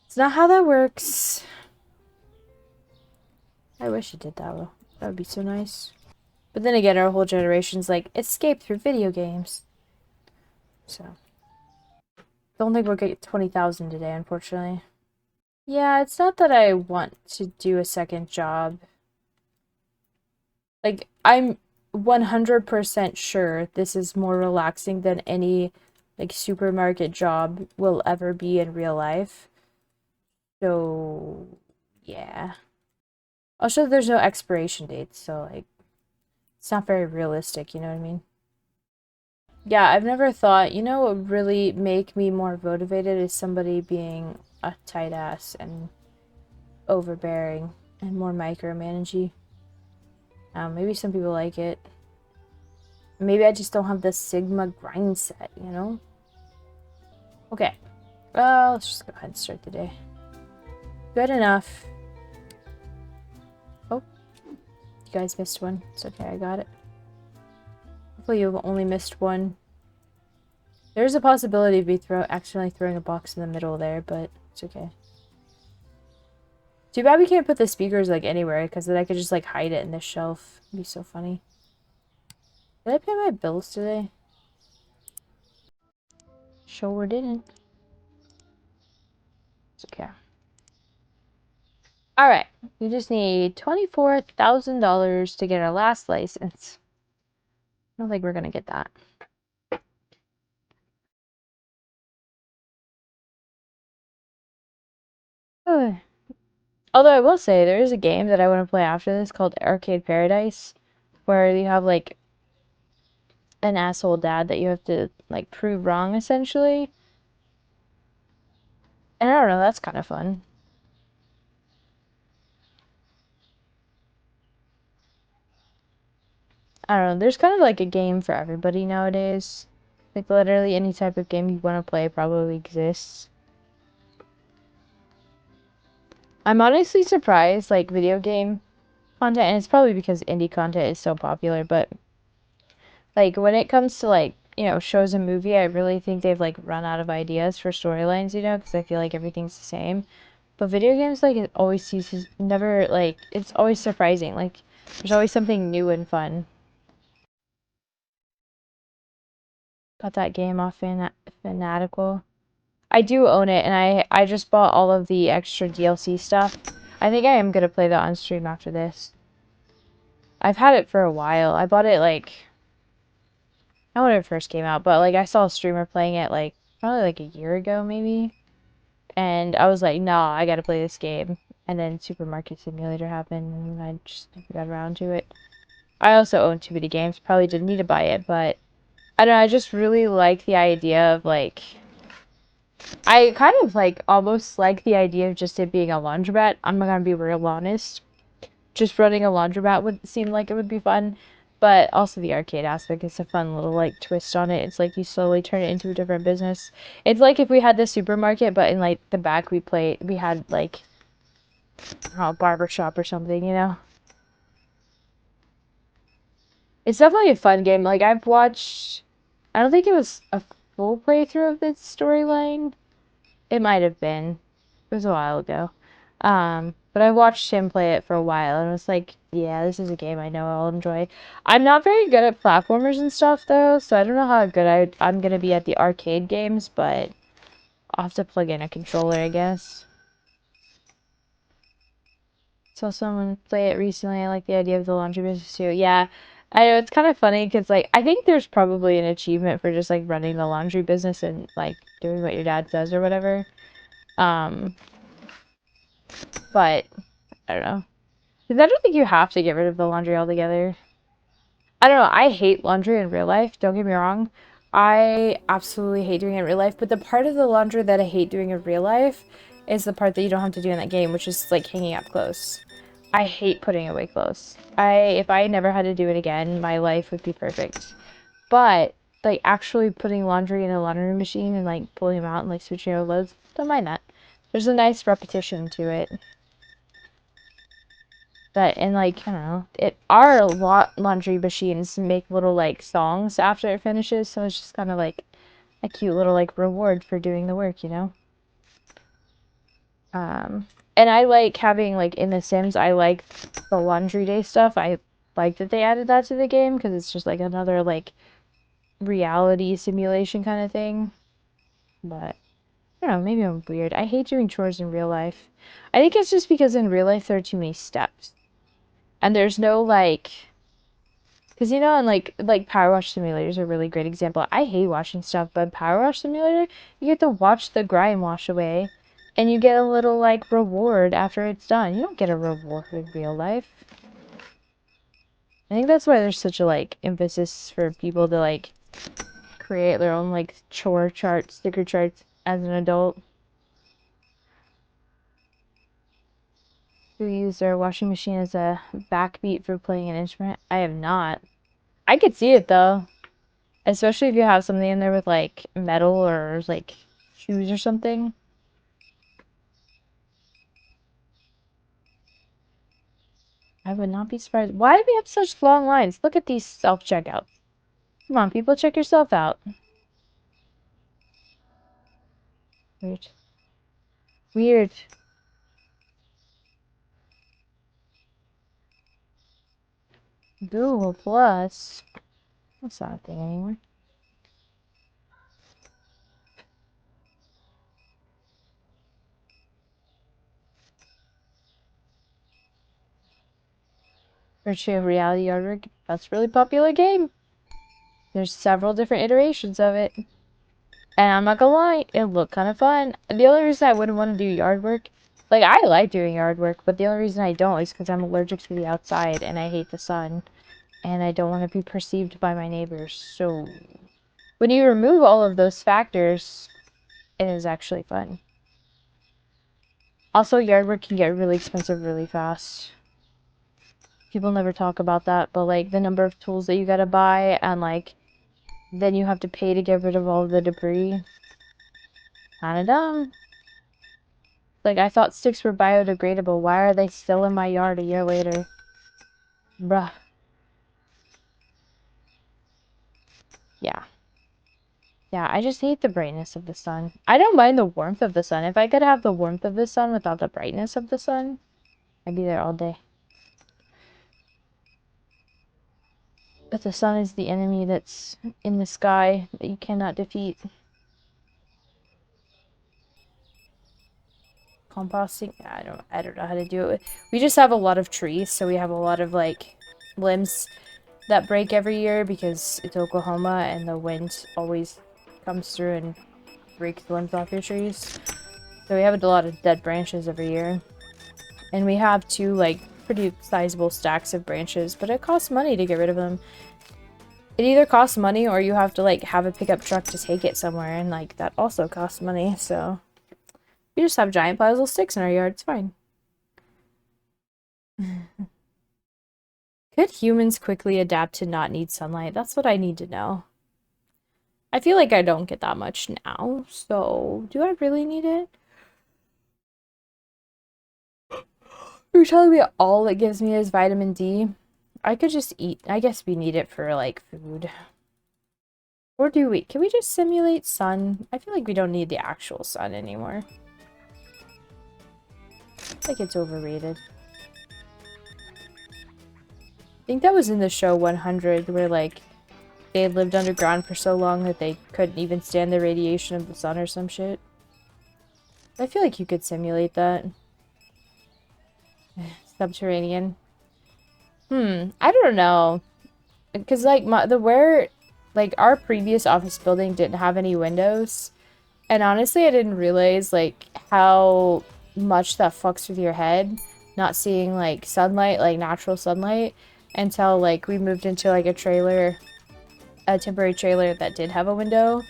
It's not how that works. I wish it did that though. That would be so nice. But then again, our whole generation's like, escape through video games. So, don't think we'll get 20,000 today, unfortunately. Yeah, it's not that I want to do a second job. Like, I'm 100% sure this is more relaxing than any, like, supermarket job will ever be in real life. So, yeah. Also, there's no expiration dates, so, like, it's not very realistic, you know what I mean? Yeah, I've never thought, what would really make me more motivated is somebody being a tight ass and overbearing and more micromanagey. Maybe some people like it. Maybe I just don't have the Sigma grind set, you know? Okay. Well, let's just go ahead and start the day. Good enough. Oh. You guys missed one. It's okay, I got it. Hopefully you've only missed one. There's a possibility of me accidentally throwing a box in the middle there, but it's okay. Too bad we can't put the speakers, like, anywhere, because then I could just, like, hide it in this shelf. It'd be so funny. Did I pay my bills today? Sure didn't. It's okay. Alright. We just need $24,000 to get our last license. I don't think we're gonna get that. Although I will say, there is a game that I want to play after this called Arcade Paradise, where you have, like, an asshole dad that you have to, like, prove wrong, essentially. And I don't know, that's kind of fun. I don't know, there's kind of like a game for everybody nowadays. Like, literally any type of game you want to play probably exists. I'm honestly surprised, like, video game content, and it's probably because indie content is so popular, but, like, when it comes to, like, shows and movie, I really think they've, like, run out of ideas for storylines, because I feel like everything's the same. But video games, like, it always ceases, never, like, it's always surprising. Like, there's always something new and fun. Got that game off Fanatical. I do own it, and I just bought all of the extra DLC stuff. I think I am gonna play that on stream after this. I've had it for a while. I bought it, like, not when it first came out, but, like, I saw a streamer playing it, like, probably, like, a year ago, maybe. And I was like, nah, I gotta play this game. And then Supermarket Simulator happened, and I just never got around to it. I also own too many games. Probably didn't need to buy it, but I don't know. I just really like the idea of, like, I kind of, like, almost like the idea of just it being a laundromat. I'm gonna be real honest. Just running a laundromat would seem like it would be fun, but also the arcade aspect is a fun little, like, twist on it. It's like you slowly turn it into a different business. It's like if we had the supermarket, but in, like, the back we had, like, a barber shop or something, you know? It's definitely a fun game. Like, I've watched, I don't think it was a full playthrough of this storyline. It might have been. It was a while ago. But I watched him play it for a while and was like, yeah, this is a game I know I'll enjoy. I'm not very good at platformers and stuff, though, so I don't know how good I'm gonna be at the arcade games, but I'll have to plug in a controller, I guess. Saw someone play it recently. I like the idea of the laundry business, too. Yeah, I know, it's kind of funny, because, like, I think there's probably an achievement for just, like, running the laundry business and, like, doing what your dad does or whatever. Um, but I don't know. Because I don't think you have to get rid of the laundry altogether. I don't know. I hate laundry in real life. Don't get me wrong. I absolutely hate doing it in real life. But the part of the laundry that I hate doing in real life is the part that you don't have to do in that game, which is like hanging up clothes. I hate putting away clothes. If I never had to do it again, my life would be perfect. But like actually putting laundry in a laundry machine and like pulling them out and like switching over loads, don't mind that. There's a nice repetition to it. But and like I don't know, our laundry machines make little like songs after it finishes, so it's just kind of like a cute little like reward for doing the work, you know. And I like having like in The Sims, I like the laundry day stuff. I like that they added that to the game because it's just like another like reality simulation kind of thing. But I don't know, maybe I'm weird. I hate doing chores in real life. I think it's just because in real life there are too many steps. And there's no like because you know, and like Power Wash Simulator is a really great example. I hate washing stuff, but Power Wash Simulator, you get to watch the grime wash away, and you get a little like reward after it's done. You don't get a reward in real life. I think that's why there's such a like emphasis for people to like create their own like chore charts, sticker charts as an adult. Who use their washing machine as a backbeat for playing an instrument? I have not. I could see it though. Especially if you have something in there with like metal or like shoes or something. I would not be surprised. Why do we have such long lines? Look at these self-checkouts. Come on, people, check yourself out. Weird. Weird. Google Plus. That's not a thing anymore. Virtual reality artwork. That's a really popular game. There's several different iterations of it. And I'm not gonna lie, it looked kind of fun. The only reason I wouldn't want to do yard work, like I like doing yard work, but the only reason I don't is because I'm allergic to the outside and I hate the sun. And I don't want to be perceived by my neighbors. So when you remove all of those factors, it is actually fun. Also, yard work can get really expensive really fast. People never talk about that, but like the number of tools that you gotta buy and like then you have to pay to get rid of all of the debris. Kinda dumb. Like I thought sticks were biodegradable. Why are they still in my yard a year later? Bruh. Yeah. Yeah, I just hate the brightness of the sun. I don't mind the warmth of the sun. If I could have the warmth of the sun without the brightness of the sun, I'd be there all day. But the sun is the enemy that's in the sky that you cannot defeat. Composting, I don't know how to do it. We just have a lot of trees, so we have a lot of like limbs that break every year because it's Oklahoma and the wind always comes through and breaks the limbs off your trees. So we have a lot of dead branches every year. And we have two like pretty sizable stacks of branches, but it costs money to get rid of them. It either costs money or you have to like have a pickup truck to take it somewhere, and like that also costs money, so we just have giant piles of sticks in our yard, it's fine. Could humans quickly adapt to not need sunlight? That's what I need to know. I feel like I don't get that much now, so do I really need it? You're telling me all it gives me is vitamin D? I could just eat. I guess we need it for like food. Or do we? Can we just simulate sun? I feel like we don't need the actual sun anymore. I think it's overrated. I think that was in the show 100 where like they had lived underground for so long that they couldn't even stand the radiation of the sun or some shit. I feel like you could simulate that. Subterranean. I don't know. Because like like our previous office building didn't have any windows. And honestly, I didn't realize like how much that fucks with your head, not seeing like sunlight, like natural sunlight, until like we moved into like a temporary trailer that did have a window,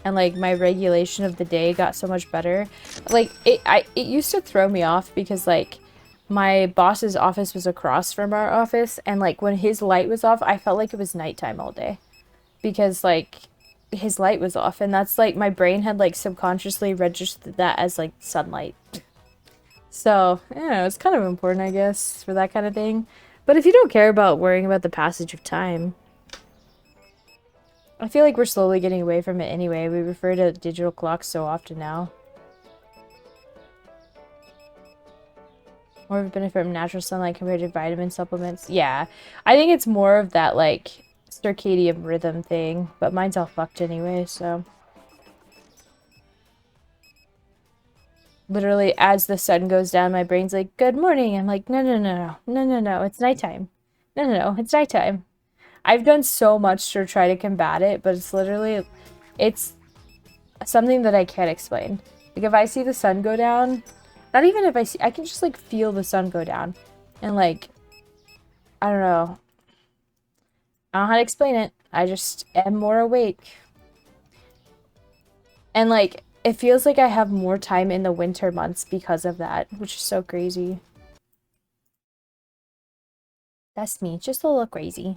and like my regulation of the day got so much better. Like it used to throw me off because like my boss's office was across from our office, and like when his light was off, I felt like it was nighttime all day because like his light was off, and that's like my brain had like subconsciously registered that as like sunlight. So, yeah, it's kind of important, I guess, for that kind of thing. But if you don't care about worrying about the passage of time, I feel like we're slowly getting away from it anyway. We refer to digital clocks so often now. More of a benefit from natural sunlight compared to vitamin supplements. Yeah, I think it's more of that, like, circadian rhythm thing. But mine's all fucked anyway, so. Literally, as the sun goes down, my brain's like, good morning. I'm like, no, no, no, no, no, no, no, it's nighttime. No, no, no, it's nighttime. I've done so much to try to combat it, but it's literally, it's something that I can't explain. Like, if I see the sun go down, not even if I can just, like, feel the sun go down. And, like, I don't know. I don't know how to explain it. I just am more awake. And, like, it feels like I have more time in the winter months because of that, which is so crazy. That's me, just a little crazy.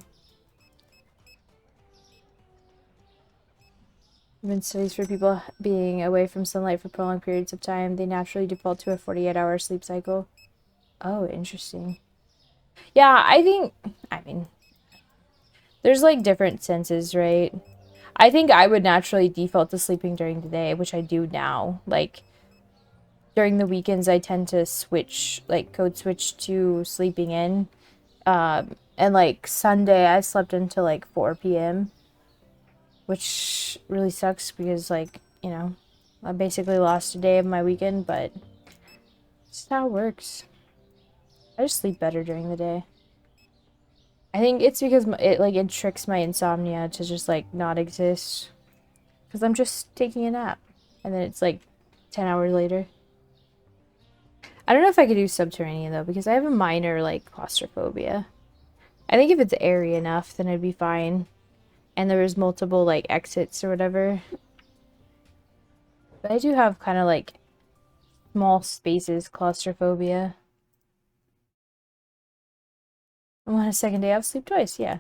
Been studies for people being away from sunlight for prolonged periods of time. They naturally default to a 48-hour sleep cycle. Oh, interesting. Yeah, I mean, there's like different senses, right? I think I would naturally default to sleeping during the day, which I do now. Like, during the weekends, I tend to switch, like, code switch to sleeping in. And like Sunday, I slept until like 4 p.m. which really sucks because, like, you know, I basically lost a day of my weekend, but it's how it works. I just sleep better during the day. I think it's because it tricks my insomnia to just like not exist, because I'm just taking a nap and then it's like 10 hours later. I don't know if I could do subterranean though, because I have a minor like claustrophobia. I think if it's airy enough, then it'd be fine. And there was multiple like exits or whatever. But I do have kind of like small spaces claustrophobia. I want a second day off, sleep twice, yeah.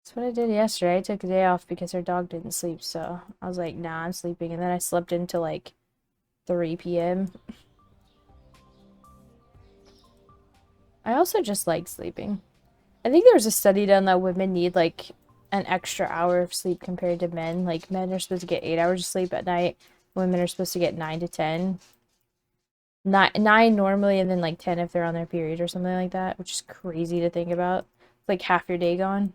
That's what I did yesterday. I took a day off because our dog didn't sleep, so I was like, nah, I'm sleeping. And then I slept into like 3 p.m. I also just like sleeping. I think there was a study done that women need like an extra hour of sleep compared to men. Like, men are supposed to get 8 hours of sleep at night. Women are supposed to get 9 to 10. Nine normally, and then like 10 if they're on their period or something like that, which is crazy to think about. It's like half your day gone.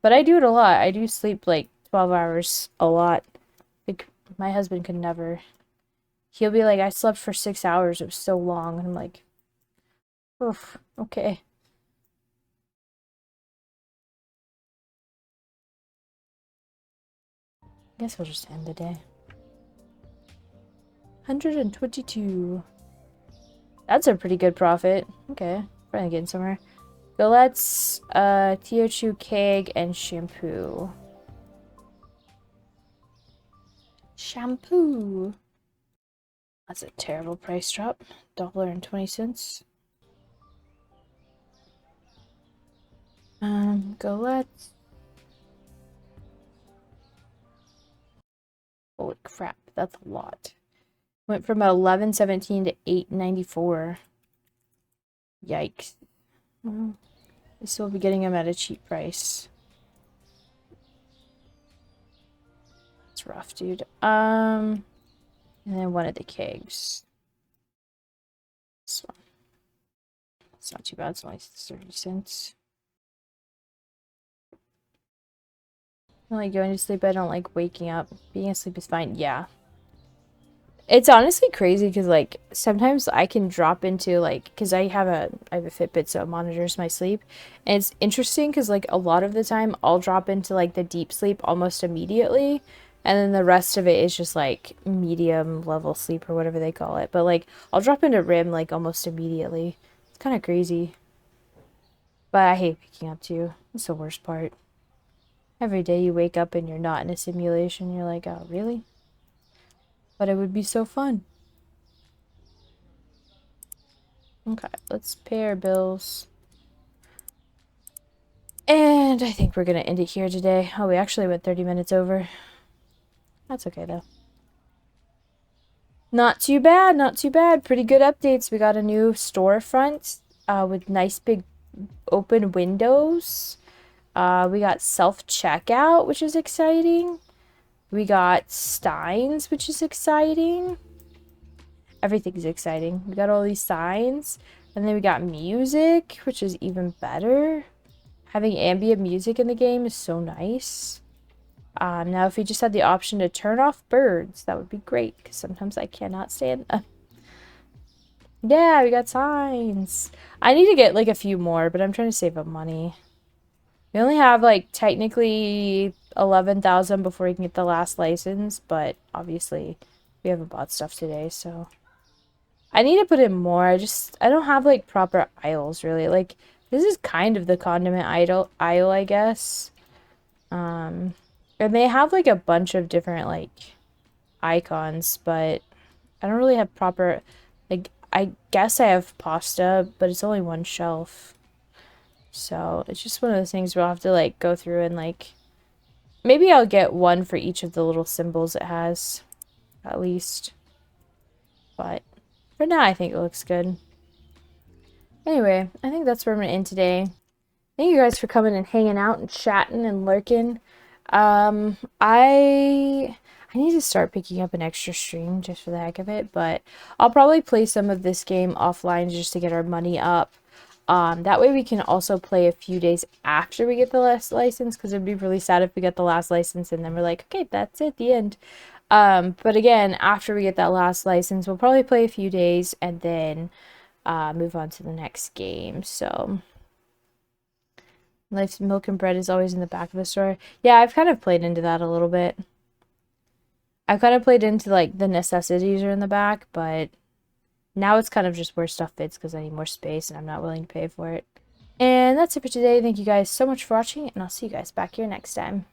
But I do it a lot. I do sleep like 12 hours a lot. Like, my husband could never. He'll be like, I slept for 6 hours. It was so long. And I'm like, oof, okay. Guess we'll just end the day. 122. That's a pretty good profit. Okay, finally getting somewhere. Galettes, Teochew keg, and shampoo. Shampoo. That's a terrible price drop. $1.20. Galettes. Holy crap, that's a lot. Went from $11.17 to $8.94. Yikes. This will be getting them at a cheap price. It's rough, dude. And then one of the kegs. This one. It's not too bad. It's only 30 cents. I like going to sleep. I don't like waking up. Being asleep is fine. Yeah. It's honestly crazy because, like, sometimes I can drop into, like, because I have a Fitbit, so it monitors my sleep. And it's interesting because, like, a lot of the time I'll drop into, like, the deep sleep almost immediately. And then the rest of it is just, like, medium level sleep or whatever they call it. But, like, I'll drop into REM, like, almost immediately. It's kind of crazy. But I hate waking up, too. It's the worst part. Every day you wake up and you're not in a simulation. You're like, oh, really? But it would be so fun. Okay, let's pay our bills. And I think we're going to end it here today. Oh, we actually went 30 minutes over. That's okay, though. Not too bad, not too bad. Pretty good updates. We got a new storefront with nice big open windows. We got self-checkout, which is exciting. We got Steins, which is exciting. Everything's exciting. We got all these signs. And then we got music, which is even better. Having ambient music in the game is so nice. Now, if we just had the option to turn off birds, that would be great. Because sometimes I cannot stand them. Yeah, we got signs. I need to get, like, a few more, but I'm trying to save up money. We only have, like, technically 11,000 before we can get the last license, but obviously we haven't bought stuff today, so I need to put in more. I don't have, like, proper aisles, really. Like, this is kind of the condiment aisle, I guess. And they have, like, a bunch of different, like, icons, but I don't really have proper, like, I guess I have pasta, but it's only one shelf. So it's just one of those things where I'll have to, like, go through and, like, maybe I'll get one for each of the little symbols it has, at least. But for now, I think it looks good. Anyway, I think that's where I'm going to end today. Thank you guys for coming and hanging out and chatting and lurking. I need to start picking up an extra stream just for the heck of it, but I'll probably play some of this game offline just to get our money up. That way we can also play a few days after we get the last license, because it'd be really sad if we get the last license and then we're like, okay, that's it, the end. But again, after we get that last license, we'll probably play a few days and then move on to the next game. So Life's Milk and Bread is always in the back of the store. Yeah, I've kind of played into that a little bit. I've kind of played into, like, the necessities are in the back, but now it's kind of just where stuff fits because I need more space and I'm not willing to pay for it. And that's it for today. Thank you guys so much for watching, and I'll see you guys back here next time.